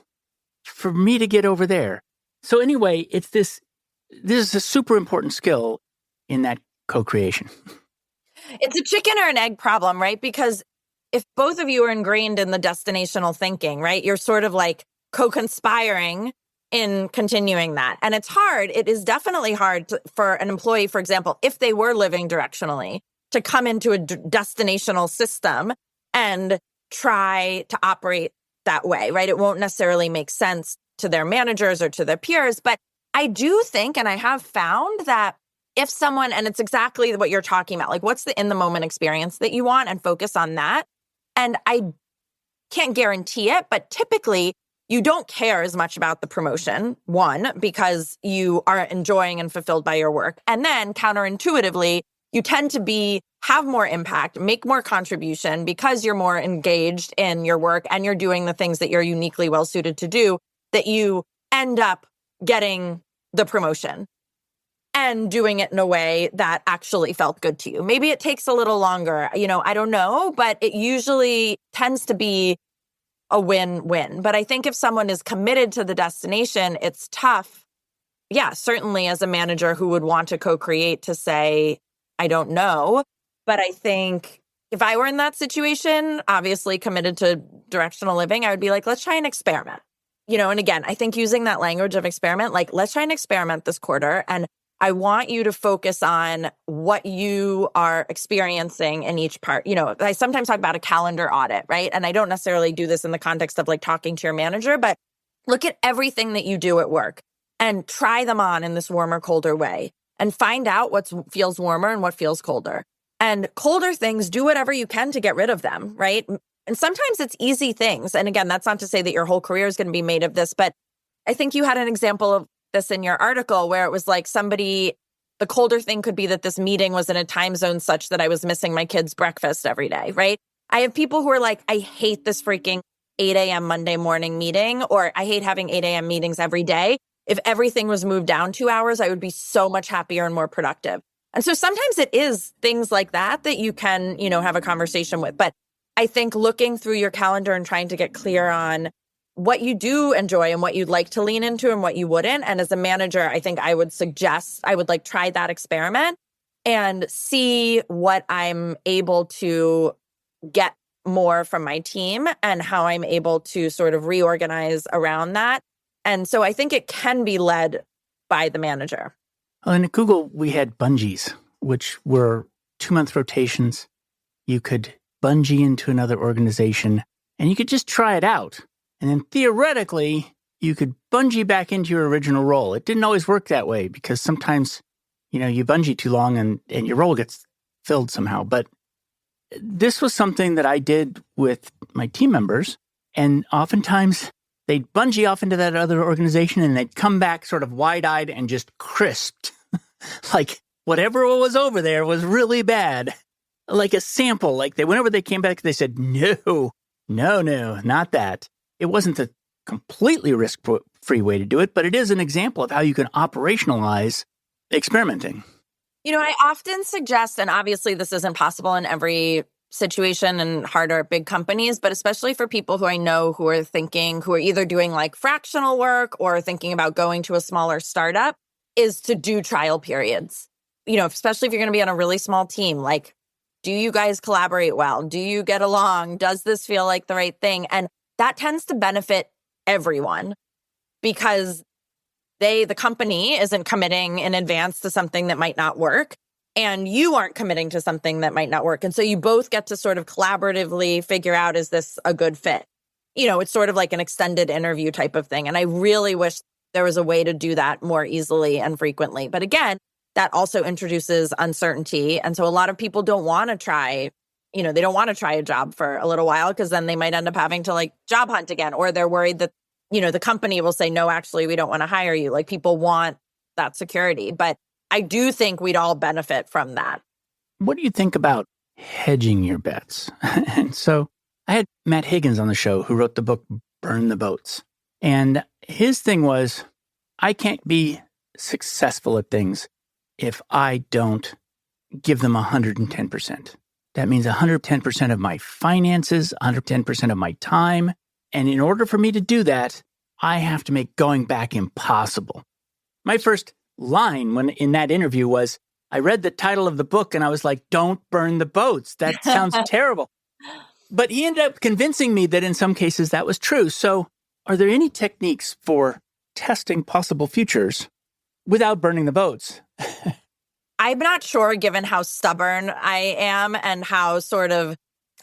for me to get over there. So anyway, it's this is a super important skill in that co-creation. It's a chicken or an egg problem, right? Because if both of you are ingrained in the destinational thinking, right, you're sort of like co-conspiring in continuing that. And it's hard. It is definitely hard for an employee, for example, if they were living directionally, to come into a destinational system and try to operate that way, right? It won't necessarily make sense to their managers or to their peers. But I do think, and I have found that if someone, and it's exactly what you're talking about, like what's the in the moment experience that you want, and focus on that. And I can't guarantee it, but typically you don't care as much about the promotion, one, because you are enjoying and fulfilled by your work. And then counterintuitively, you tend to have more impact, make more contribution because you're more engaged in your work and you're doing the things that you're uniquely well suited to do, that you end up getting the promotion and doing it in a way that actually felt good to you. Maybe it takes a little longer, I don't know, but it usually tends to be a win-win. But I think if someone is committed to the destination, it's tough. Yeah, certainly as a manager who would want to co-create, to say, I don't know. But I think if I were in that situation, obviously committed to directional living, I would be like, let's try and experiment. And again, I think using that language of experiment, like, let's try and experiment this quarter. And I want you to focus on what you are experiencing in each part. I sometimes talk about a calendar audit, right? And I don't necessarily do this in the context of like talking to your manager, but look at everything that you do at work and try them on in this warmer, colder way. and find out what feels warmer and what feels colder. And colder things, do whatever you can to get rid of them, right? And sometimes it's easy things. And again, that's not to say that your whole career is going to be made of this, but I think you had an example of this in your article where it was like the colder thing could be that this meeting was in a time zone such that I was missing my kids' breakfast every day, right? I have people who are like, I hate this freaking 8 a.m. Monday morning meeting, or I hate having 8 a.m. meetings every day. If everything was moved down 2 hours, I would be so much happier and more productive. And so sometimes it is things like that you can, have a conversation with. But I think looking through your calendar and trying to get clear on what you do enjoy and what you'd like to lean into and what you wouldn't. And as a manager, I think I would suggest try that experiment and see what I'm able to get more from my team and how I'm able to sort of reorganize around that. And so I think it can be led by the manager. Well, and at Google, we had bungees, which were 2-month rotations. You could bungee into another organization and you could just try it out. And then theoretically, you could bungee back into your original role. It didn't always work that way because sometimes, you bungee too long and your role gets filled somehow. But this was something that I did with my team members. And oftentimes they'd bungee off into that other organization and they'd come back sort of wide-eyed and just crisped. Like whatever was over there was really bad. Like a sample. Like whenever they came back, they said, no, not that. It wasn't a completely risk-free way to do it, but it is an example of how you can operationalize experimenting. I often suggest, and obviously this isn't possible in every situation and harder at big companies, but especially for people who I know who are either doing like fractional work or thinking about going to a smaller startup, is to do trial periods. Especially if you're going to be on a really small team, like, do you guys collaborate well? Do you get along? Does this feel like the right thing? And that tends to benefit everyone because the company isn't committing in advance to something that might not work, and you aren't committing to something that might not work. And so you both get to sort of collaboratively figure out, is this a good fit? It's sort of like an extended interview type of thing. And I really wish there was a way to do that more easily and frequently. But again, that also introduces uncertainty. And so a lot of people don't want to try, they don't want to try a job for a little while because then they might end up having to like job hunt again, or they're worried that, the company will say, no, actually, we don't want to hire you. Like people want that security. But I do think we'd all benefit from that. What do you think about hedging your bets? And so I had Matt Higgins on the show who wrote the book, Burn the Boats. And his thing was, I can't be successful at things if I don't give them 110%. That means 110% of my finances, 110% of my time. And in order for me to do that, I have to make going back impossible. My first line when in that interview was, I read the title of the book and I was like, don't burn the boats. That sounds terrible. But he ended up convincing me that in some cases that was true. So are there any techniques for testing possible futures without burning the boats? I'm not sure, given how stubborn I am and how sort of,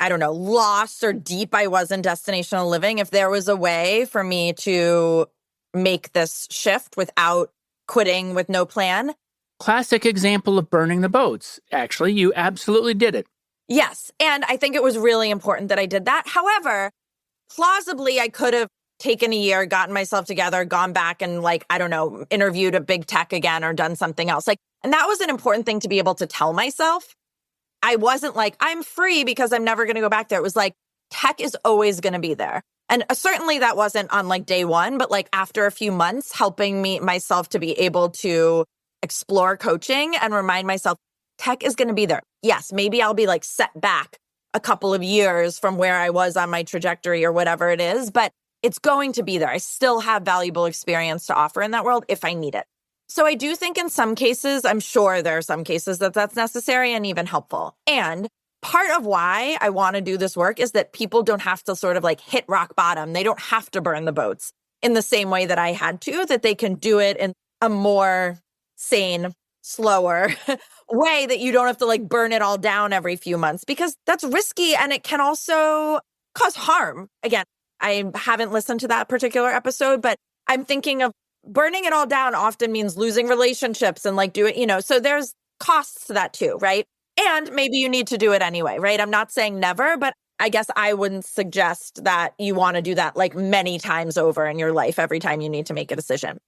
lost or deep I was in destinational living, if there was a way for me to make this shift without quitting with no plan. Classic example of burning the boats. Actually, you absolutely did it. Yes. And I think it was really important that I did that. However, plausibly, I could have taken a year, gotten myself together, gone back and interviewed a big tech again or done something else. And that was an important thing to be able to tell myself. I wasn't like, I'm free because I'm never going to go back there. It was like, tech is always going to be there. And certainly that wasn't on day one, but after a few months, helping myself to be able to explore coaching and remind myself, tech is going to be there. Yes, maybe I'll be set back a couple of years from where I was on my trajectory or whatever it is, but it's going to be there. I still have valuable experience to offer in that world if I need it. So I do think in some cases, I'm sure there are some cases that's necessary and even helpful. And part of why I want to do this work is that people don't have to sort of hit rock bottom. They don't have to burn the boats in the same way that I had to, that they can do it in a more sane, slower way that you don't have to burn it all down every few months, because that's risky and it can also cause harm. Again, I haven't listened to that particular episode, but I'm thinking of burning it all down often means losing relationships and like doing, so there's costs to that too, right? And maybe you need to do it anyway, right? I'm not saying never, but I guess I wouldn't suggest that you want to do that like many times over in your life every time you need to make a decision.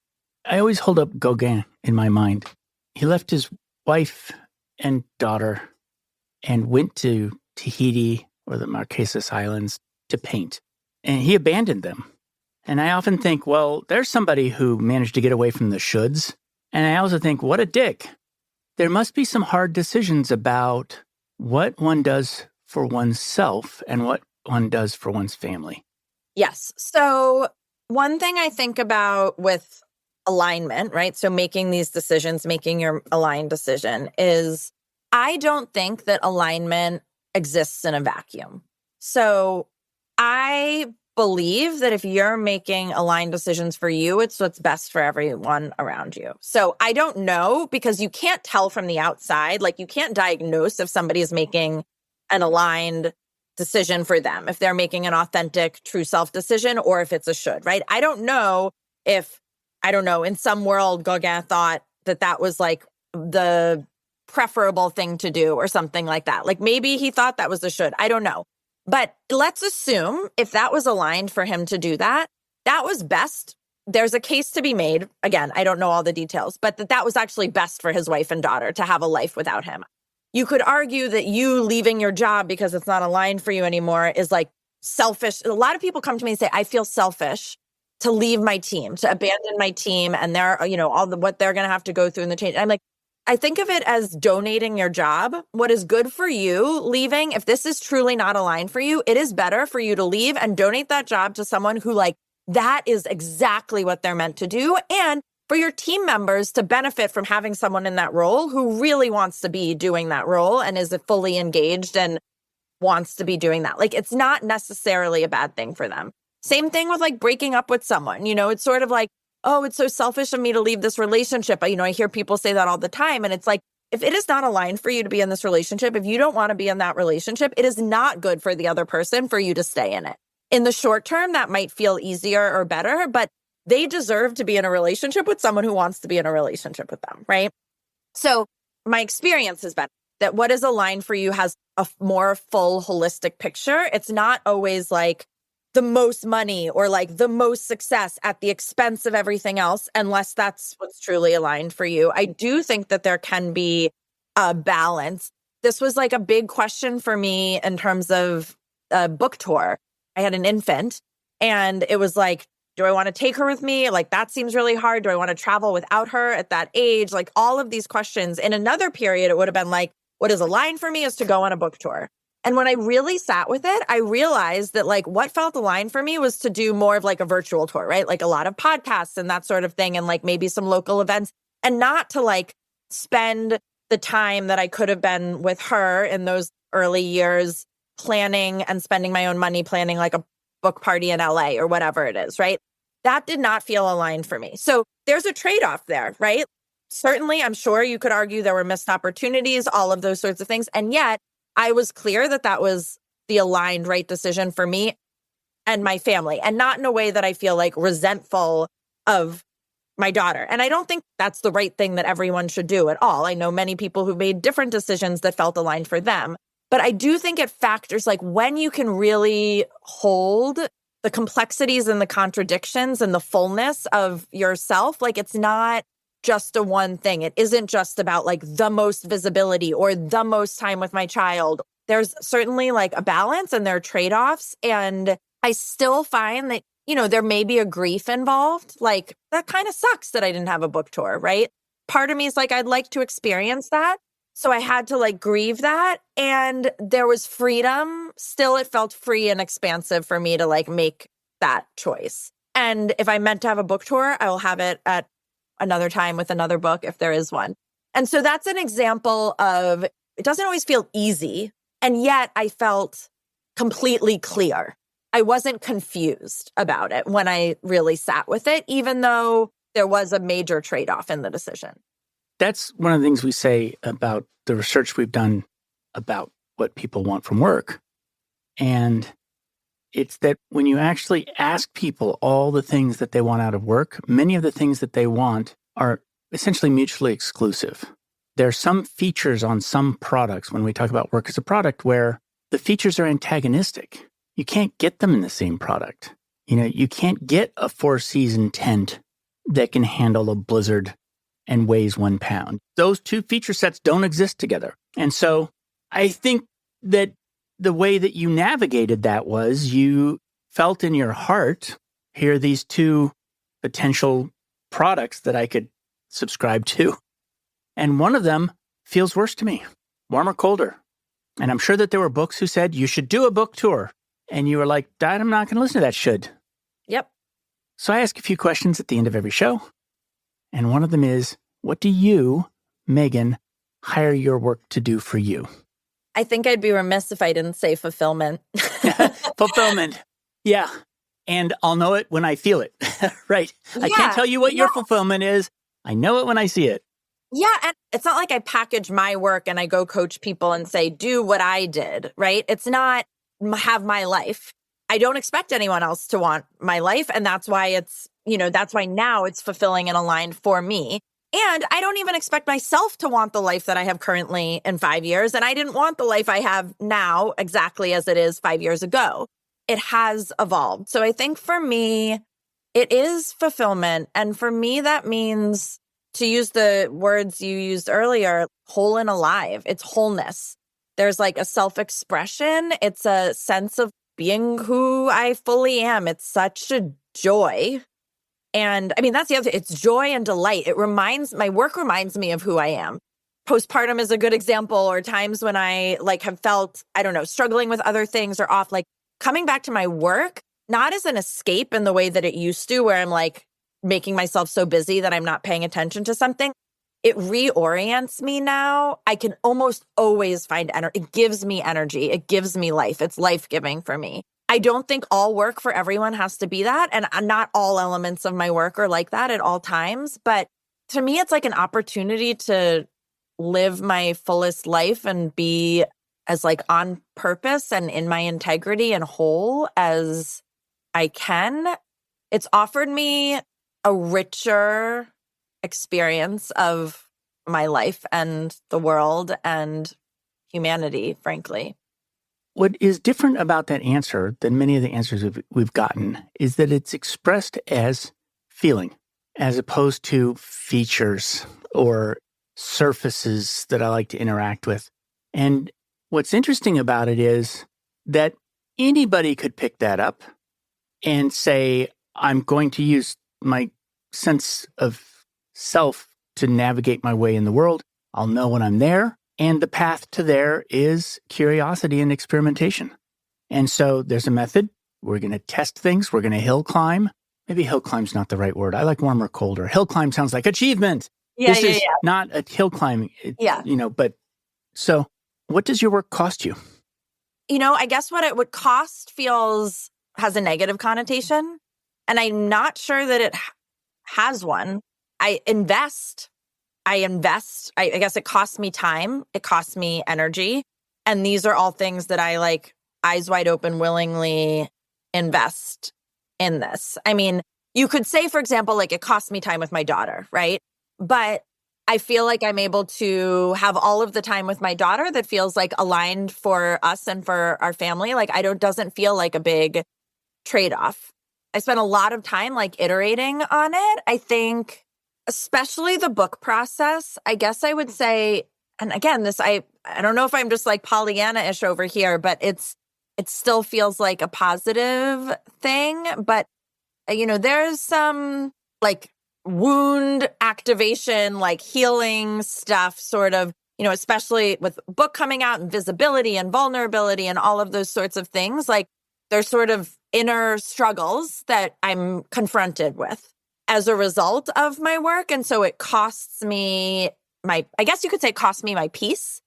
I always hold up Gauguin in my mind. He left his wife and daughter and went to Tahiti or the Marquesas Islands to paint. And he abandoned them. And I often think, well, there's somebody who managed to get away from the shoulds. And I also think, what a dick. There must be some hard decisions about what one does for oneself and what one does for one's family. Yes. So one thing I think about with alignment, right? So making these decisions, making your aligned decision is I don't think that alignment exists in a vacuum. So I believe that if you're making aligned decisions for you, it's what's best for everyone around you. So I don't know because you can't tell from the outside, like you can't diagnose if somebody is making an aligned decision for them, if they're making an authentic, true self decision, or if it's a should, right? I don't know if, in some world, Gauguin thought that that was like the preferable thing to do or something like that. Like maybe he thought that was a should. I don't know. But let's assume if that was aligned for him to do that, that was best. There's a case to be made. Again, I don't know all the details, but that was actually best for his wife and daughter to have a life without him. You could argue that you leaving your job because it's not aligned for you anymore is like selfish. A lot of people come to me and say, I feel selfish to leave my team, to abandon my team. And they're, what they're going to have to go through in the change. I'm like, I think of it as donating your job. What is good for you leaving, if this is truly not aligned for you, it is better for you to leave and donate that job to someone who like, that is exactly what they're meant to do. And for your team members to benefit from having someone in that role who really wants to be doing that role and is fully engaged and wants to be doing that. Like, it's not necessarily a bad thing for them. Same thing with like breaking up with someone. It's sort of like, oh, it's so selfish of me to leave this relationship. I hear people say that all the time. And it's like, if it is not aligned for you to be in this relationship, if you don't want to be in that relationship, it is not good for the other person for you to stay in it. In the short term, that might feel easier or better, but they deserve to be in a relationship with someone who wants to be in a relationship with them, right? So my experience has been that what is aligned for you has a more full holistic picture. It's not always like the most money or like the most success at the expense of everything else, unless that's what's truly aligned for you. I do think that there can be a balance. This was like a big question for me in terms of a book tour. I had an infant and it was like, do I want to take her with me? Like, that seems really hard. Do I want to travel without her at that age? Like all of these questions. In another period, it would have been like, what is aligned for me is to go on a book tour. And when I really sat with it, I realized that like what felt aligned for me was to do more of like a virtual tour, right? Like a lot of podcasts and that sort of thing. And like maybe some local events, and not to like spend the time that I could have been with her in those early years planning and spending my own money planning like a book party in LA or whatever it is, right? That did not feel aligned for me. So there's a trade-off there, right? Certainly, I'm sure you could argue there were missed opportunities, all of those sorts of things. And yet I was clear that that was the aligned right decision for me and my family, and not in a way that I feel like resentful of my daughter. And I don't think that's the right thing that everyone should do at all. I know many people who made different decisions that felt aligned for them. But I do think it factors like when you can really hold the complexities and the contradictions and the fullness of yourself. Like it's not just a one thing. It isn't just about like the most visibility or the most time with my child. There's certainly like a balance and there are trade-offs. And I still find that, there may be a grief involved. Like that kind of sucks that I didn't have a book tour, right? Part of me is like, I'd like to experience that. So I had to like grieve that. And there was freedom. Still, it felt free and expansive for me to like make that choice. And if I meant to have a book tour, I will have it at another time with another book if there is one. And so that's an example of it doesn't always feel easy. And yet I felt completely clear. I wasn't confused about it when I really sat with it, even though there was a major trade-off in the decision. That's one of the things we say about the research we've done about what people want from work. And It's that when you actually ask people all the things that they want out of work, many of the things that they want are essentially mutually exclusive. There are some features on some products when we talk about work as a product where the features are antagonistic. You can't get them in the same product. You can't get a 4-season tent that can handle a blizzard and weighs 1 pound. Those two feature sets don't exist together. And so I think that the way that you navigated that was you felt in your heart, here are these two potential products that I could subscribe to. And one of them feels worse to me, warm or colder. And I'm sure that there were books who said, you should do a book tour. And you were like, Dad, I'm not going to listen to that should. Yep. So I ask a few questions at the end of every show. And one of them is, what do you, Megan, hire your work to do for you? I think I'd be remiss if I didn't say fulfillment. Fulfillment. Yeah. And I'll know it when I feel it. Right. I can't tell you what your fulfillment is. I know it when I see it. Yeah. And it's not like I package my work and I go coach people and say, do what I did, right? It's not have my life. I don't expect anyone else to want my life. And that's why that's why now it's fulfilling and aligned for me. And I don't even expect myself to want the life that I have currently in 5 years. And I didn't want the life I have now exactly as it is 5 years ago. It has evolved. So I think for me, it is fulfillment. And for me, that means, to use the words you used earlier, whole and alive. It's wholeness. There's like a self-expression. It's a sense of being who I fully am. It's such a joy. And I mean, that's the other thing. It's joy and delight. My work reminds me of who I am. Postpartum is a good example, or times when I have felt, I don't know, struggling with other things or off, coming back to my work, not as an escape in the way that it used to, where I'm making myself so busy that I'm not paying attention to something. It reorients me now. I can almost always find energy. It gives me energy. It gives me life. It's life-giving for me. I don't think all work for everyone has to be that. And not all elements of my work are like that at all times. But to me, it's like an opportunity to live my fullest life and be as on purpose and in my integrity and whole as I can. It's offered me a richer experience of my life and the world and humanity, frankly. What is different about that answer than many of the answers we've gotten is that it's expressed as feeling, as opposed to features or surfaces that I like to interact with. And what's interesting about it is that anybody could pick that up and say, I'm going to use my sense of self to navigate my way in the world. I'll know when I'm there. And the path to there is curiosity and experimentation. And so there's a method. We're going to test things. We're going to hill climb. Maybe hill climb's not the right word. I like warmer, colder. Hill climb sounds like achievement. This is not a hill climb. But so what does your work cost you? I guess what it would cost has a negative connotation. And I'm not sure that it has one. I invest. I guess it costs me time. It costs me energy. And these are all things that I eyes wide open, willingly invest in this. I mean, you could say, for example, it costs me time with my daughter, right? But I feel like I'm able to have all of the time with my daughter that feels aligned for us and for our family. Doesn't feel like a big trade-off. I spent a lot of time iterating on it. I think especially the book process, I guess I would say, and again, I don't know if I'm just Pollyanna-ish over here, but it still feels like a positive thing. But, there's some wound activation, healing stuff sort of, especially with book coming out and visibility and vulnerability and all of those sorts of things. There's sort of inner struggles that I'm confronted with as a result of my work. And so it costs me I guess you could say it costs me my peace.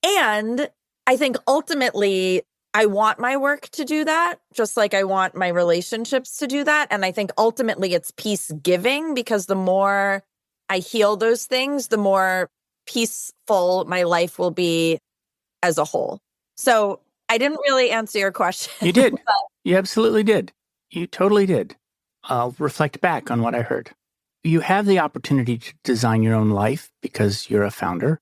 And I think ultimately I want my work to do that, just like I want my relationships to do that. And I think ultimately it's peace giving, because the more I heal those things, the more peaceful my life will be as a whole. So I didn't really answer your question. You did. You absolutely did. You totally did. I'll reflect back on what I heard. You have the opportunity to design your own life because you're a founder.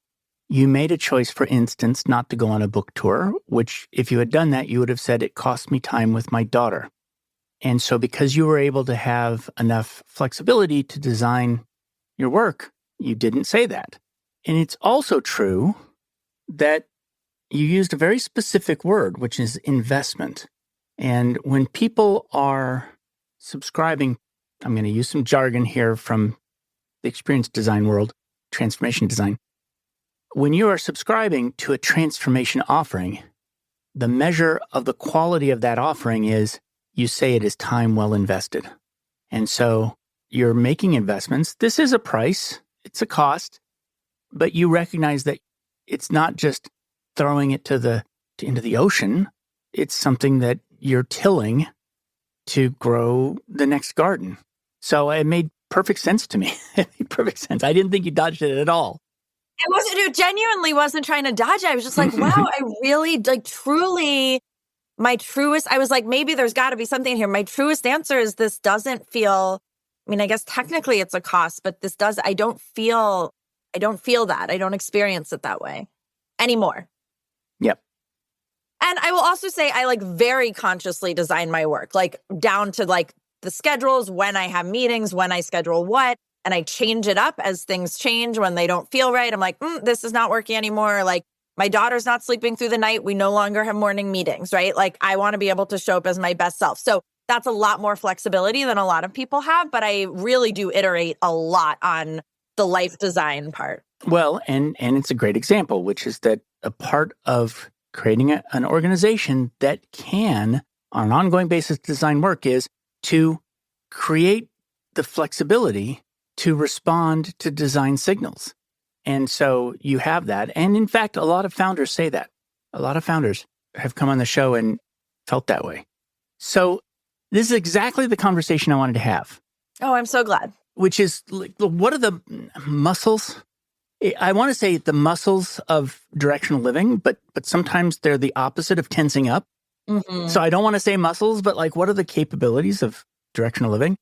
You made a choice, for instance, not to go on a book tour, which if you had done that, you would have said it cost me time with my daughter. And so because you were able to have enough flexibility to design your work, you didn't say that. And it's also true that you used a very specific word, which is investment. And when people are subscribing, I'm going to use some jargon here from the experience design world, transformation design. When you are subscribing to a transformation offering, the measure of the quality of that offering is you say it is time well invested. And so you're making investments. This is a price. It's a cost. But you recognize that it's not just throwing it into the ocean. It's something that you're tilling to grow the next garden. So it made perfect sense to me. It made perfect sense. I didn't think you dodged it at all. It genuinely wasn't trying to dodge it. I was just like, wow, I really, truly, I was like, maybe there's got to be something here. My truest answer is this doesn't feel, I guess technically it's a cost, but I don't feel that. I don't experience it that way anymore. Yep. And I will also say I very consciously design my work, down to the schedules, when I have meetings, when I schedule what, and I change it up as things change when they don't feel right. I'm like, this is not working anymore. My daughter's not sleeping through the night. We no longer have morning meetings, right? I want to be able to show up as my best self. So that's a lot more flexibility than a lot of people have, but I really do iterate a lot on the life design part. Well, and it's a great example, which is that a part of creating an organization that can, on an ongoing basis, design work is to create the flexibility to respond to design signals. And so you have that. And in fact, a lot of founders say that. A lot of founders have come on the show and felt that way. So this is exactly the conversation I wanted to have. Oh, I'm so glad. Which is, what are the muscles? I want to say the muscles of directional living, but sometimes they're the opposite of tensing up. Mm-hmm. So I don't want to say muscles, but what are the capabilities of directional living?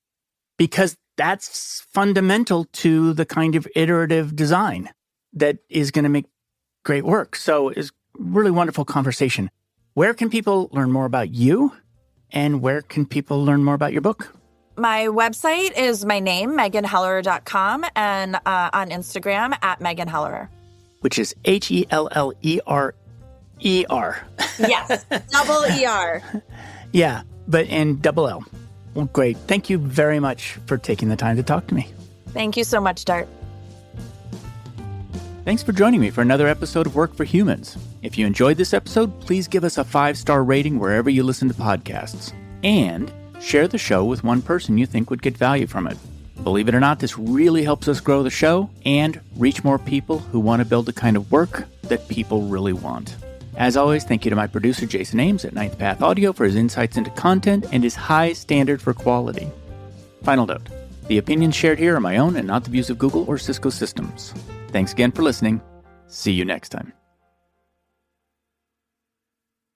Because that's fundamental to the kind of iterative design that is going to make great work. So it's really wonderful conversation. Where can people learn more about you? And where can people learn more about your book? My website is my name, meganhellerer.com, and on Instagram @meganhellerer. Which is HELLERER. Yes, double ER. Yeah, and double L. Well, great. Thank you very much for taking the time to talk to me. Thank you so much, Dart. Thanks for joining me for another episode of Work for Humans. If you enjoyed this episode, please give us a 5-star rating wherever you listen to podcasts. And share the show with one person you think would get value from it. Believe it or not, this really helps us grow the show and reach more people who want to build the kind of work that people really want. As always, thank you to my producer, Jason Ames at Ninth Path Audio for his insights into content and his high standard for quality. Final note, the opinions shared here are my own and not the views of Google or Cisco Systems. Thanks again for listening. See you next time.